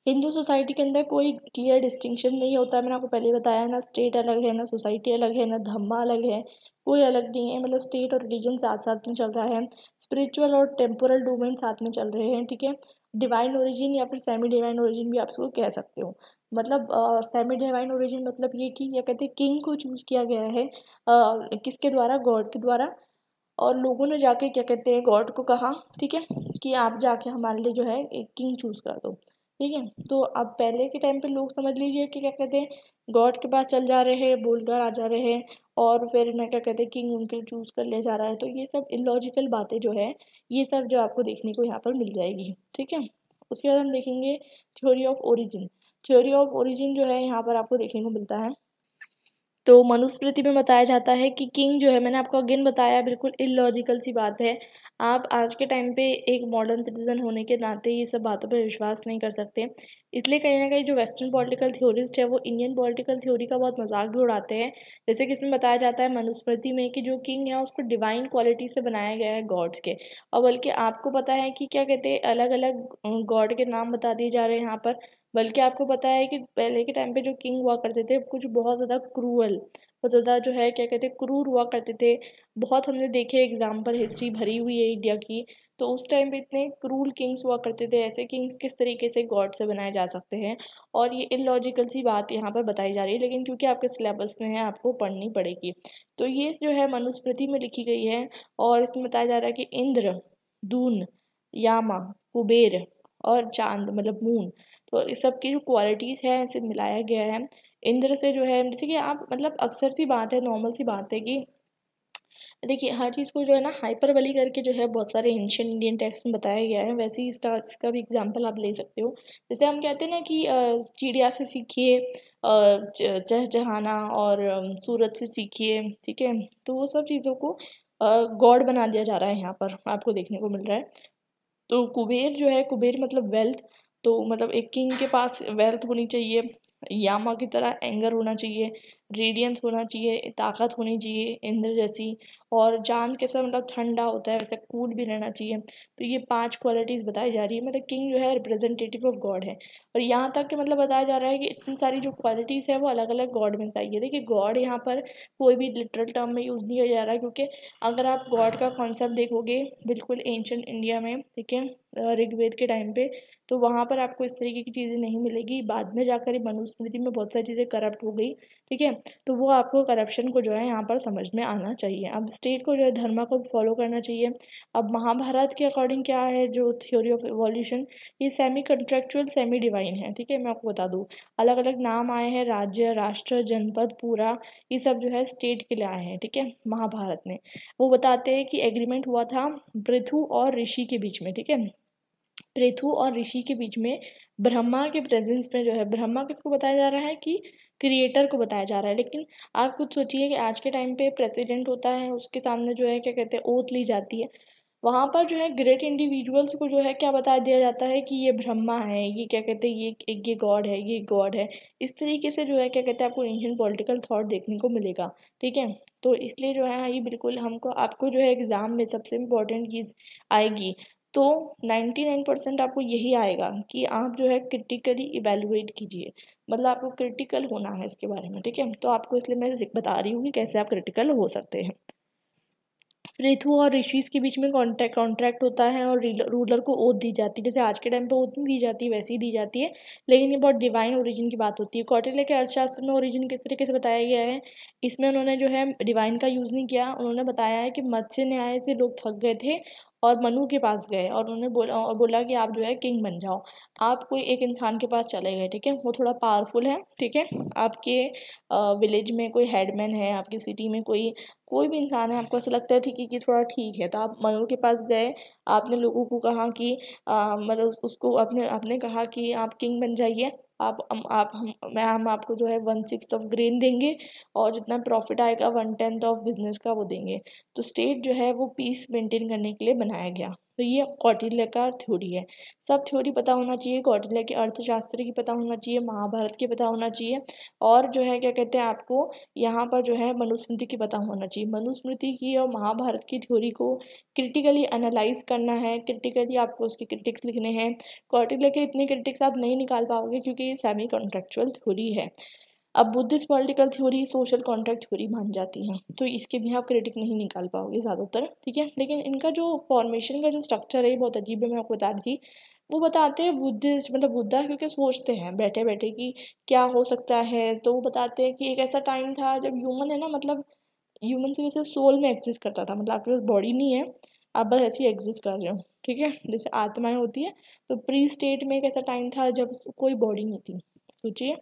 हिंदू सोसाइटी के अंदर कोई क्लियर डिस्टिंक्शन नहीं होता, मैंने आपको पहले बताया, ना स्टेट अलग है, ना सोसाइटी अलग है, ना धम्मा अलग है, कोई अलग नहीं है। मतलब स्टेट और रिलीजन साथ साथ में चल रहा है, स्पिरिचुअल और टेम्पोरल डोमेन साथ में चल रहे हैं, ठीक है। डिवाइन ओरिजिन या फिर सेमी डिवाइन ओरिजिन भी आप इसको कह सकते हो। मतलब सेमी डिवाइन ओरिजिन मतलब ये कि क्या कहते हैं किंग को चूज किया गया है किसके द्वारा, गॉड के द्वारा। और लोगों ने जाके क्या कहते हैं गॉड को कहा, ठीक है, कि आप जाके हमारे लिए जो है एक किंग चूज कर दो, ठीक है। तो अब पहले के टाइम पे लोग समझ लीजिए कि क्या कहते हैं गॉड के पास चल जा रहे हैं, बोलकर आ जा रहे हैं, और फिर ना क्या कहते हैं किंग उनके चूज कर ले जा रहा है। तो ये सब इलॉजिकल बातें जो है, ये सब जो आपको देखने को यहाँ पर मिल जाएगी, ठीक है। उसके बाद हम देखेंगे theory of origin. Theory of origin जो है यहाँ पर आपको देखने को मिलता है। तो मनुस्मृति में बताया जाता है कि किंग जो है, मैंने आपको अगेन बताया, बिल्कुल इलॉजिकल सी बात है। आप आज के टाइम पे एक मॉडर्न सिटीजन होने के नाते ये सब बातों पे विश्वास नहीं कर सकते। इसलिए कहीं ना कहीं जो वेस्टर्न पॉलिटिकल थ्योरिस्ट है वो इंडियन पॉलिटिकल थ्योरी का बहुत मजाक भी उड़ाते हैं। जैसे कि इसमें बताया जाता है मनुस्मृति में कि जो किंग है उसको डिवाइन क्वालिटी से बनाया गया है गॉड्स के। और बल्कि आपको पता है कि क्या कहते हैं अलग अलग गॉड के नाम बता दिए जा रहे हैं यहाँ पर। बल्कि आपको पता है कि पहले के टाइम पे जो किंग हुआ करते थे कुछ बहुत ज़्यादा क्रूअल, बहुत ज़्यादा जो है क्या कहते हैं क्रूर हुआ करते थे। बहुत हमने देखे एग्जाम्पल, हिस्ट्री भरी हुई है इंडिया की। तो उस टाइम पे इतने क्रूर किंग्स हुआ करते थे, ऐसे किंग्स किस तरीके से गॉड से बनाए जा सकते हैं। और ये इलॉजिकल सी बात यहाँ पर बताई जा रही है, लेकिन क्योंकि आपके सिलेबस में है आपको पढ़नी पड़ेगी। तो ये जो है मनुस्मृति में लिखी गई है। और इसमें बताया जा रहा है कि इंद्र, दून, यामा, कुबेर और चांद मतलब मून, तो इस सब की जो क्वालिटीज़ है इसे मिलाया गया है। इंद्र से जो है जैसे कि आप मतलब अक्सर सी बात है, नॉर्मल सी बात है कि देखिए हर चीज़ को जो है ना हाइपरबली करके जो है बहुत सारे एंशियंट इंडियन टेक्स्ट में बताया गया है, वैसे ही इसका भी एग्जांपल आप ले सकते हो। जैसे हम कहते हैं ना कि चिड़िया से सीखिए चहचहाना, और सूरज से सीखिए, ठीक है। तो वो सब चीज़ों को गॉड बना दिया जा रहा है यहाँ पर, आपको देखने को मिल रहा है। तो कुबेर जो है, कुबेर मतलब वेल्थ, तो मतलब एक किंग के पास वेल्थ होनी चाहिए, यामा की तरह एंगर होना चाहिए, रेडियंस होना चाहिए, ताकत होनी चाहिए इंद्र जैसी। और चांद कैसा मतलब ठंडा होता है वैसे कूल भी रहना चाहिए। तो ये 5 क्वालिटीज़ बताई जा रही है, मतलब किंग जो है रिप्रेजेंटेटिव ऑफ गॉड है। और यहाँ तक कि मतलब बताया जा रहा है कि इतनी सारी जो क्वालिटीज़ है वो अलग अलग गॉड में चाहिए। देखिए गॉड यहाँ पर कोई भी लिटरल टर्म में यूज़ नहीं किया जा रहा है, क्योंकि अगर आप गॉड का कॉन्सेप्ट देखोगे बिल्कुल एंशंट इंडिया में, ठीक है, ऋग्वेद के टाइम पे, तो वहाँ पर आपको इस तरीके की चीज़ें नहीं मिलेगी। बाद में जाकर ये मनुस्मृति में बहुत सारी चीज़ें करप्ट हो गई, ठीक है। तो वो आपको करप्शन को जो है यहाँ पर समझ में आना चाहिए। अब स्टेट को जो है धर्म को फॉलो करना चाहिए। अब महाभारत के अकॉर्डिंग क्या है जो थ्योरी ऑफ इवोल्यूशन, ये सेमी कंट्रेक्चुअल सेमी डिवाइन है, ठीक है। मैं आपको बता दूँ अलग अलग नाम आए हैं, राज्य, राष्ट्र, जनपद, पूरा, ये सब जो है स्टेट के लिए आए हैं, ठीक है, महाभारत में। वो बताते हैं कि एग्रीमेंट हुआ था पृथु और ऋषि के बीच में, ठीक है। पृथु और ऋषि के बीच में ब्रह्मा के प्रेजेंस में जो है, ब्रह्मा किसको बताया जा रहा है कि क्रिएटर को बताया जा रहा है। लेकिन आप खुद सोचिए कि आज के टाइम पे प्रेसिडेंट होता है, उसके सामने जो है क्या कहते हैं ओथ ली जाती है, वहाँ पर जो है ग्रेट इंडिविजुअल्स को जो है क्या बता दिया जाता है कि ये ब्रह्मा है, ये क्या कहते हैं ये गॉड है, ये गॉड है। इस तरीके से जो है क्या कहते हैं आपको एंशियंट पॉलिटिकल थॉट देखने को मिलेगा, ठीक है। तो इसलिए जो है ये बिल्कुल हमको आपको जो है एग्जाम में सबसे इम्पोर्टेंट चीज़ आएगी, तो 99% आपको यही आएगा कि आप जो है क्रिटिकली इवेलुएट कीजिए। मतलब आपको क्रिटिकल होना है इसके बारे में, ठीक है। तो आपको इसलिए मैं बता रही हूँ कि कैसे आप क्रिटिकल हो सकते हैं। ऋतु और ऋषिज के बीच में कॉन्ट्रैक्ट होता है और रूलर को ओथ दी जाती है। जैसे आज के टाइम पे ओथ नहीं दी जाती, वैसे ही दी जाती है, लेकिन ये बहुत डिवाइन ओरिजिन की बात होती है। कौटिल्य के अर्थशास्त्र में ओरिजिन किस तरीके से बताया गया है, इसमें उन्होंने जो है डिवाइन का यूज़ नहीं किया। उन्होंने बताया है कि मत्स्य न्याय से लोग थक गए थे और मनु के पास गए और उन्होंने बोला कि आप जो है किंग बन जाओ। आप कोई एक इंसान के पास चले गए, ठीक है, वो थोड़ा पावरफुल है, ठीक है, आपके विलेज में कोई हेडमैन है, आपकी सिटी में कोई कोई भी इंसान है, आपको ऐसा लगता है ठीक है कि थोड़ा ठीक है, तो आप मनु के पास गए, आपने लोगों को कहा कि मतलब उसको आपने आपने कहा कि आप किंग बन जाइए, हम आपको जो है 1/6 ऑफ ग्रेन देंगे और जितना प्रॉफिट आएगा 1/10 ऑफ बिजनेस का वो देंगे। तो स्टेट जो है वो पीस मेंटेन करने के लिए बनाया गया। तो ये कौटिल्य का थ्योरी है। सब थ्योरी पता होना चाहिए, कौटिल्य के अर्थशास्त्र की पता होना चाहिए, महाभारत की पता होना चाहिए, और जो है क्या कहते हैं आपको यहाँ पर जो है मनुस्मृति की पता होना चाहिए। मनुस्मृति की और महाभारत की थ्योरी को क्रिटिकली एनालाइज करना है, क्रिटिकली आपको उसके क्रिटिक्स लिखने हैं। कौटिल्य के इतने क्रिटिक्स आप नहीं निकाल पाओगे क्योंकि ये सेमी कॉन्ट्रेक्चुअल थ्योरी है। अब Buddhist political theory social contract theory मान जाती है, तो इसके भी आप क्रिटिक नहीं निकाल पाओगे ज़्यादातर, ठीक है। लेकिन इनका जो फॉर्मेशन का जो स्ट्रक्चर है ये बहुत अजीब है, मैं आपको बता रही थी। वो बताते हैं बुद्धिस्ट मतलब बुद्धा क्योंकि सोचते हैं बैठे बैठे कि क्या हो सकता है, तो वो बताते हैं कि एक ऐसा टाइम था जब ह्यूमन है ना, मतलब ह्यूमन से वैसे सोल में एग्जिस्ट करता था, मतलब आपके पास बॉडी नहीं है, आप बस ऐसे ही एग्जिस्ट कर रहे हो, ठीक है, जैसे आत्माएं होती है। तो प्री स्टेट में एक ऐसा टाइम था जब कोई बॉडी नहीं थी, सोचिए।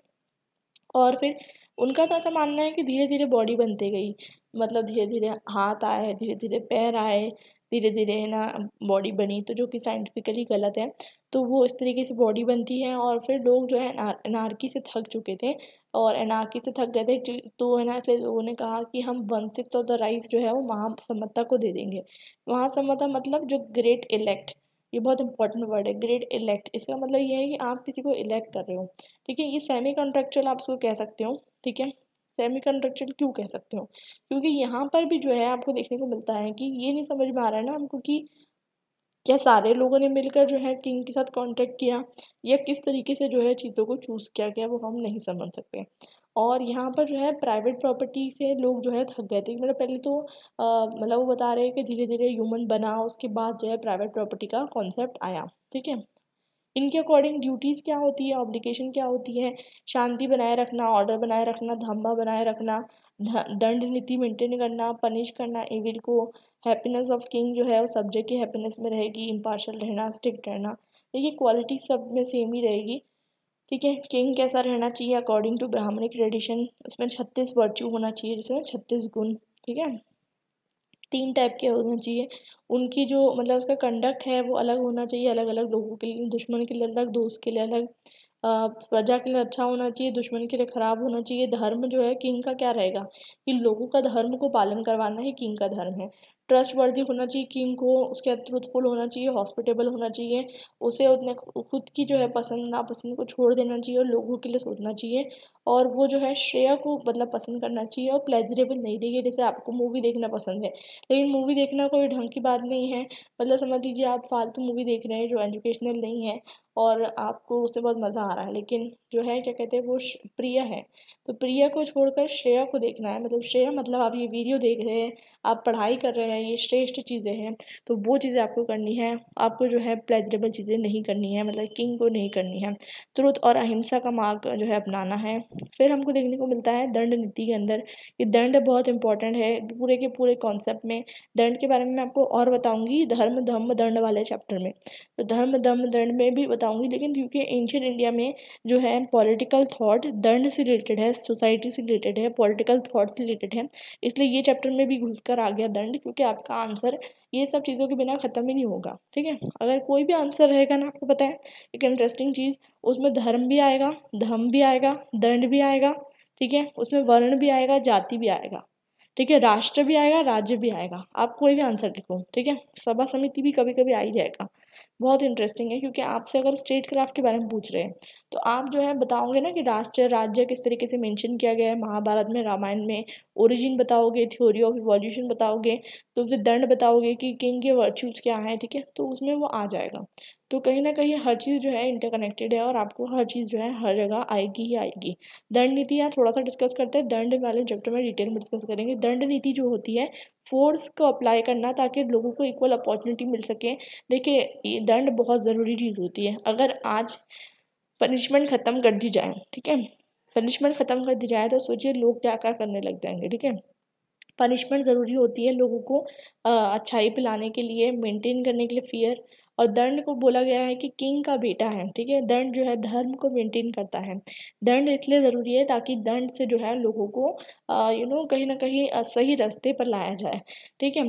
और फिर उनका तो ऐसा मानना है कि धीरे धीरे बॉडी बनती गई, मतलब धीरे धीरे हाथ आए, धीरे धीरे पैर आए, धीरे धीरे है ना बॉडी बनी, तो जो कि साइंटिफिकली गलत है। तो वो इस तरीके से बॉडी बनती है और फिर लोग जो है एनार्की से थक चुके थे और एनार्की से थक गए थे तो है ना, इसलिए लोगों ने कहा कि हम 1/6 ऑफ द राइस जो है वो महासम्मता को दे देंगे। महासम्मता मतलब जो ग्रेट इलेक्ट, ये बहुत इंपॉर्टेंट वर्ड है, ग्रेट इलेक्ट, इसका मतलब ये है कि आप किसी को इलेक्ट कर रहे हो, ठीक है। ये सेमी कॉन्ट्रेक्चुअल आप उसको कह सकते हो, ठीक है। सेमी कॉन्ट्रेक्चुअल क्यों कह सकते हो, क्योंकि यहाँ पर भी जो है आपको देखने को मिलता है कि ये नहीं समझ में आ रहा है ना हमको कि क्या सारे लोगों ने मिलकर जो है किंग के साथ कॉन्ट्रैक्ट किया या किस तरीके से जो है चीज़ों को चूज़ किया गया, वो हम नहीं समझ सकते। और यहाँ पर जो है प्राइवेट प्रॉपर्टी से लोग जो है थक गए थे, मतलब पहले तो मतलब वो बता रहे हैं कि धीरे धीरे ह्यूमन बना, उसके बाद जो है प्राइवेट प्रॉपर्टी का कॉन्सेप्ट आया, ठीक है। इनके अकॉर्डिंग ड्यूटीज़ क्या होती है, ऑब्लिगेशन क्या होती है, शांति बनाए रखना, ऑर्डर बनाए रखना, धम्मा बनाए रखना, दंड नीति मेंटेन करना, पनिश करना एविल को, हैप्पीनेस ऑफ किंग जो है वो सब्जेक्ट की हैप्पीनेस में रहेगी, इम्पार्शल रहना, स्ट्रिक्ट रहना, देखिए क्वालिटी सब में सेम ही रहेगी, ठीक है। किंग कैसा रहना चाहिए अकॉर्डिंग टू ब्राह्मणिक ट्रेडिशन, उसमें 36 वर्च्यू होना चाहिए, जिसमें 36 गुण, ठीक है। 3 टाइप के होना चाहिए, उनकी जो मतलब उसका कंडक्ट है वो अलग होना चाहिए, अलग अलग लोगों के लिए, दुश्मन के लिए अलग, दोस्त के लिए अलग, प्रजा के लिए अच्छा होना चाहिए, दुश्मन के लिए खराब होना चाहिए। धर्म जो है किंग का क्या रहेगा कि लोगों का धर्म को पालन करवाना ही किंग का धर्म है। ट्रस्ट वर्दी होना चाहिए किंग को, उसके ट्रूथफुल होना चाहिए, हॉस्पिटेबल होना चाहिए, उसे उतने खुद की जो है पसंद नापसंद को छोड़ देना चाहिए और लोगों के लिए सोचना चाहिए, और वो जो है श्रेय को मतलब पसंद करना चाहिए और प्लेजरेबल नहीं, देखिए जैसे आपको मूवी देखना पसंद है, लेकिन मूवी देखना कोई ढंग की बात नहीं है, मतलब समझ लीजिए आप फालतू मूवी देख रहे हैं जो एजुकेशनल नहीं है और आपको उससे बहुत मज़ा आ रहा है, लेकिन जो है क्या कहते हैं वो प्रिय है, तो प्रिय को छोड़कर श्रेय को देखना है, मतलब श्रेय मतलब आप ये वीडियो देख रहे हैं, आप पढ़ाई कर रहे हैं, ये श्रेष्ठ चीज़ें हैं, तो वो चीज़ें आपको करनी है, आपको जो है प्लेजरेबल चीज़ें नहीं करनी है, मतलब किंग को नहीं करनी है, ट्रुथ और अहिंसा का मार्ग जो है अपनाना है। फिर हमको देखने को मिलता है दंड नीति के अंदर, ये दंड बहुत इंपॉर्टेंट है पूरे के पूरे कॉन्सेप्ट में। दंड के बारे में मैं आपको और बताऊंगी धर्म धम्म दंड वाले चैप्टर में, तो धर्म धम्म दंड में भी बताऊंगी, लेकिन क्योंकि एंशियंट इंडिया में जो है पॉलिटिकल थॉट दंड से रिलेटेड है, सोसाइटी से रिलेटेड है, पॉलिटिकल थॉट से रिलेटेड है, इसलिए ये चैप्टर में भी घुसकर आ गया दंड, क्योंकि आपका आंसर ये सब चीज़ों के बिना ख़त्म ही नहीं होगा, ठीक है। अगर कोई भी आंसर रहेगा ना, आपको पता है एक इंटरेस्टिंग चीज़, उसमें धर्म भी आएगा, धम्म भी आएगा, दंड भी आएगा, ठीक है, उसमें वर्ण भी आएगा, जाति भी आएगा, ठीक है, राष्ट्र भी आएगा, राज्य भी आएगा, आप कोई भी आंसर लिखो, ठीक है, सभा समिति भी कभी कभी आ ही जाएगा। बहुत इंटरेस्टिंग है क्योंकि आपसे अगर स्टेट क्राफ्ट के बारे में पूछ रहे हैं तो आप जो है बताओगे ना कि राष्ट्र राज्य किस तरीके से मेंशन किया गया है महाभारत में, रामायण में, ओरिजिन बताओगे, थ्योरी ऑफ इवोल्यूशन बताओगे, तो फिर दंड बताओगे कि किंग के वर्च्यूज क्या हैं, ठीक है, तो उसमें वो आ जाएगा। तो कहीं ना कहीं हर चीज़ जो है इंटरकनेक्टेड है और आपको हर चीज़ जो है हर जगह आएगी ही आएगी। दंड नीति यहाँ थोड़ा सा डिस्कस करते हैं, दंड वाले चैप्टर में डिटेल में डिस्कस करेंगे। दंड नीति जो होती है फोर्स को अप्लाई करना ताकि लोगों को इक्वल अपॉर्चुनिटी मिल सके। देखिए ये दंड बहुत ज़रूरी चीज़ होती है। अगर आज पनिशमेंट ख़त्म कर दी जाए, ठीक है, पनिशमेंट ख़त्म कर दी जाए तो सोचिए लोग क्या क्या करने लग जाएंगे। ठीक है, पनिशमेंट ज़रूरी होती है लोगों को अच्छाई पिलाने के लिए, मेंटेन करने के लिए फियर। और दंड को बोला गया है कि किंग का बेटा है। ठीक है, दंड जो है धर्म को मेंटेन करता है। दंड इसलिए ज़रूरी है ताकि दंड से जो है लोगों को कहीं ना कहीं सही रास्ते पर लाया जाए। ठीक है,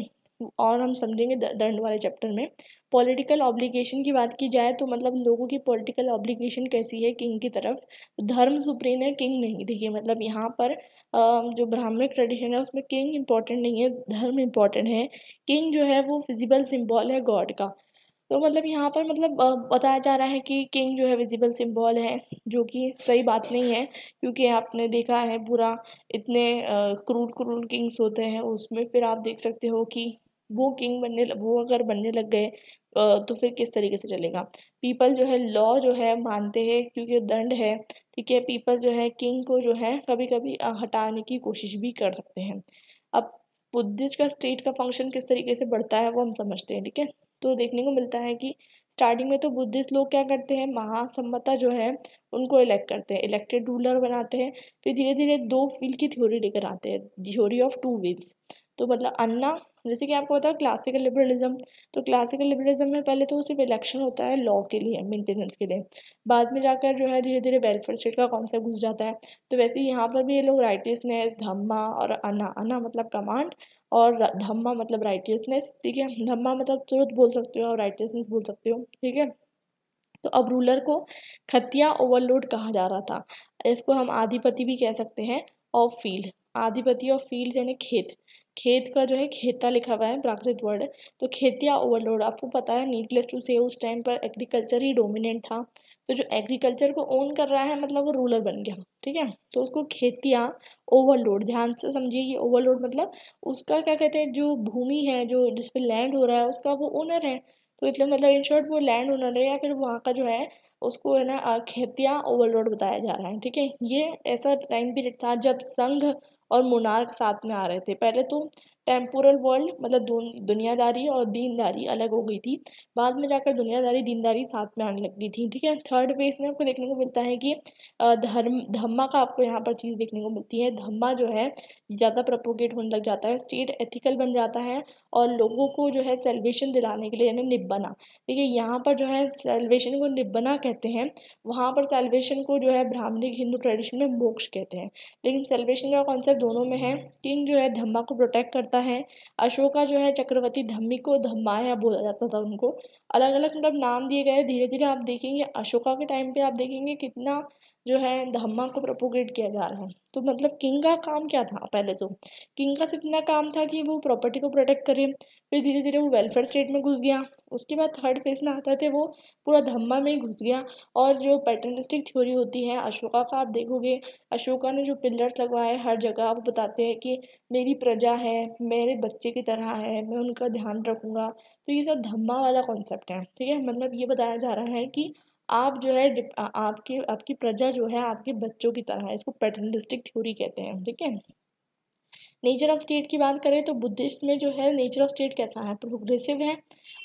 और हम समझेंगे दंड वाले चैप्टर में। पॉलिटिकल ऑब्लिगेशन की बात की जाए तो मतलब लोगों की पॉलिटिकल ऑब्लिगेशन कैसी है किंग की तरफ। धर्म सुप्रीम है, किंग नहीं। देखिए मतलब यहाँ पर जो ब्राह्मणिक ट्रेडिशन है उसमें किंग इम्पोर्टेंट नहीं है, धर्म इम्पोर्टेंट है। किंग जो है वो विजिबल सिंबल है गॉड का। तो मतलब यहाँ पर मतलब बताया जा रहा है कि किंग जो है विजिबल सिंबल है, जो कि सही बात नहीं है। क्योंकि आपने देखा है पूरा इतने क्रूर क्रूर किंग्स होते हैं उसमें फिर आप देख सकते हो कि वो अगर बनने लग गए तो फिर किस तरीके से चलेगा। पीपल जो है लॉ जो है मानते हैं क्योंकि दंड है। ठीक है, पीपल जो है किंग को जो है कभी कभी हटाने की कोशिश भी कर सकते हैं। अब बुद्धिस्ट का स्टेट का फंक्शन किस तरीके से बढ़ता है वो हम समझते हैं। ठीक है, तो देखने को मिलता है कि स्टार्टिंग में तो बुद्धिस्ट लोग क्या करते हैं, महासम्मता जो है उनको इलेक्ट करते हैं, इलेक्टेड रूलर बनाते हैं। फिर धीरे धीरे दो व्हील की थ्योरी लेकर आते हैं, थ्योरी ऑफ टू व्हील्स। तो मतलब अन्ना, जैसे कि आपको पता है क्लासिकल लिबरलिज्म, तो क्लासिकल लिबरलिज्म में पहले तो सिर्फ इलेक्शन होता है लॉ के लिए, मेंटेनेंस के लिए। बाद में जाकर जो है धीरे धीरे वेलफेयर स्टेट का कॉन्सेप्ट घुस जाता है। तो वैसे ही यहाँ पर भी ये लोग राइटियसनेस, धम्मा और अना, अना मतलब कमांड और धम्मा मतलब राइटियसनेस। ठीक है, धम्मा मतलब ट्रुथ बोल सकते हो और राइटियसनेस बोल सकते हो। ठीक है, तो अब रूलर को खतिया ओवरलोड कहा जा रहा था। इसको हम आधिपति भी कह सकते हैं ऑफ फील्ड। आधिपति ऑफ फील्ड यानी खेत, खेत का जो है खेता लिखा हुआ है, प्राकृत वर्ड है। तो खेतिया ओवरलोड आपको पता है, नीडलेस टू से उस टाइम पर एग्रीकल्चर ही डोमिनेंट था। तो जो एग्रीकल्चर को ओन कर रहा है मतलब वो रूलर बन गया। ठीक है, तो उसको खेतिया ओवरलोड, ध्यान से समझिए ये ओवरलोड मतलब उसका क्या कहते हैं, जो भूमि है जो जिस पे लैंड हो रहा है उसका वो ओनर है। तो इसलिए मतलब इन शॉर्ट वो लैंड ओनर है या फिर वहाँ का जो है उसको है ना खेतिया ओवरलोड बताया जा रहा है। ठीक है, ये ऐसा टाइम पीरियड था जब संघ और मोनार्क साथ में आ रहे थे। पहले तो टेम्पोरल वर्ल्ड मतलब दुनियादारी और दीनदारी अलग हो गई थी। बाद में जाकर दुनियादारी दीनदारी साथ में आने लग गई थी। ठीक है, थर्ड फेज में आपको देखने को मिलता है कि धम्मा का आपको यहाँ पर चीज़ देखने को मिलती है। धम्मा जो है ज़्यादा प्रोपोगेट होने लग जाता है, स्टेट एथिकल बन जाता है और लोगों को जो है सेल्वेशन दिलाने के लिए यानी निब्बना। देखिए यहाँ पर जो है सेल्वेशन को निब्बना कहते हैं, वहाँ पर सेल्वेशन को जो है ब्राह्मणिक हिंदू ट्रेडिशन में मोक्ष कहते हैं। लेकिन सेल्वेशन का कॉन्सेप्ट दोनों में है। किंग जो है धम्मा को प्रोटेक्ट करता है। अशोका जो है चक्रवर्ती धम्मी को धम्माया बोला जाता था उनको। अलग अलग मतलब नाम दिए गए। धीरे धीरे आप देखेंगे अशोका के टाइम पे आप देखेंगे कितना जो है धम्मा को प्रोपोगेट किया जा रहा है। तो मतलब किंग का काम क्या था, पहले तो किंग का सिर्फ इतना काम था कि वो प्रॉपर्टी को प्रोटेक्ट करे। फिर धीरे धीरे वो वेलफेयर स्टेट में घुस गया। उसके बाद थर्ड फेज में आता थे वो पूरा धम्मा में ही घुस गया। और जो पैटर्निस्टिक थ्योरी होती है अशोका का आप देखोगे, अशोका ने जो पिलर्स लगवाए हर जगह वो बताते हैं कि मेरी प्रजा है, मेरे बच्चे की तरह है, मैं उनका ध्यान रखूंगा। तो ये सब धम्मा वाला कॉन्सेप्ट है। ठीक है, मतलब ये बताया जा रहा है कि आप जो है आपके आपकी प्रजा जो है आपके बच्चों की तरह है। इसको पैटर्निस्टिक थ्योरी कहते हैं। ठीक है, नेचर ऑफ स्टेट की बात करें तो बुद्धिस्ट में जो है नेचर ऑफ स्टेट कैसा है, प्रोग्रेसिव है,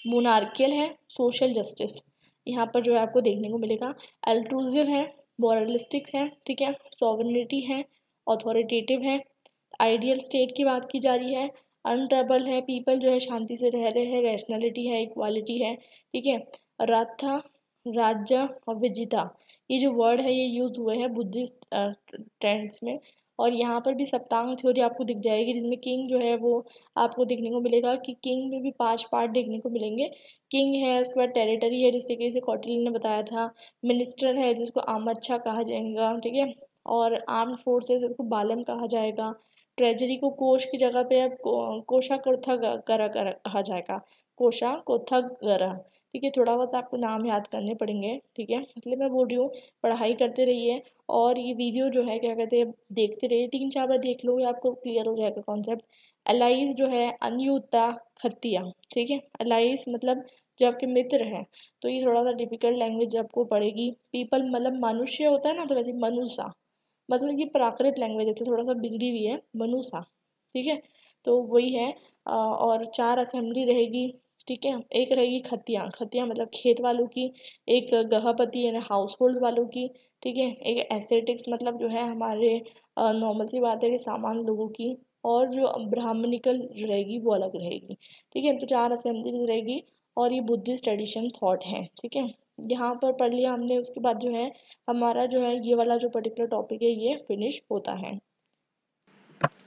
मोनार्कियल है, सोशल जस्टिस यहाँ पर जो है आपको देखने को मिलेगा, अल्ट्रूजिव है, मॉरलिस्टिक है। ठीक है, सॉवरेनिटी है, अथॉरिटेटिव है। आइडियल स्टेट की बात की जा रही है, अनट्रबल है, पीपल जो है शांति से रह रहे हैं, रैशनैलिटी है, इक्वालिटी है। ठीक है, राथा, राज्य और विजिता, ये जो वर्ड है ये यूज हुए हैं बुद्धिस्ट ट्रेंड्स में। और यहाँ पर भी सप्तांग थ्योरी आपको दिख जाएगी जिसमें किंग जो है वो आपको देखने को मिलेगा कि किंग में भी 5 पार्ट देखने को मिलेंगे। किंग है, उसके बाद टेरिटरी है जिस तरीके से कौटिल्य ने बताया था, मिनिस्टर है जिसको आमच्छा कहा जाएगा। ठीक है, और आर्म फोर्सेस इसको बालम कहा जाएगा। ट्रेजरी को कोष की जगह पे अब कोषा कोथा करा कहा जाएगा, कोषा कोथा गरा। ठीक है, थोड़ा बहुत आपको नाम याद करने पड़ेंगे। ठीक है, इसलिए मैं बोल रही हूँ पढ़ाई करते रहिए और ये वीडियो जो है क्या कहते हैं देखते रहिए, 3-4 बार देख लोगे आपको क्लियर हो जाएगा कॉन्सेप्ट। अलाइज जो है अनियुक्ता खत्तिया। ठीक है, अलाइज मतलब जो आपके मित्र हैं, तो ये थोड़ा सा डिफिकल्ट लैंग्वेज आपको पड़ेगी। पीपल मतलब मनुष्य होता है ना, तो वैसे मनुष्य मतलब ये प्राकृत लैंग्वेज है, तो थोड़ा सा बिगड़ी हुई है, मनुष्य। ठीक है, तो वही है। और 4 असेंबली रहेगी। ठीक है, एक रहेगी खतिया, खतिया मतलब खेत वालों की, एक गृहपति यानी हाउस होल्ड वालों की। ठीक है, एक एस्थेटिक्स मतलब जो है हमारे नॉर्मल सी बात है कि सामान्य लोगों की, और जो ब्राह्मणिकल जो रहेगी वो अलग रहेगी। ठीक है, तो 4 असेंबलीज रहेगी, और ये बुद्धिस्ट ट्रेडिशन थॉट है। ठीक है, यहाँ पर पढ़ लिया हमने, उसके बाद जो है हमारा जो है ये वाला जो पर्टिकुलर टॉपिक है ये फिनिश होता है।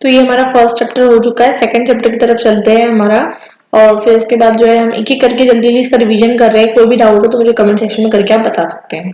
तो ये हमारा फर्स्ट चैप्टर हो चुका है। सेकंड चैप्टर की तरफ चलते हैं हमारा, और फिर इसके बाद जो है हम एक एक करके जल्दी जल्दी इसका रिवीजन कर रहे हैं। कोई भी डाउट हो तो मुझे कमेंट सेक्शन में करके आप बता सकते हैं।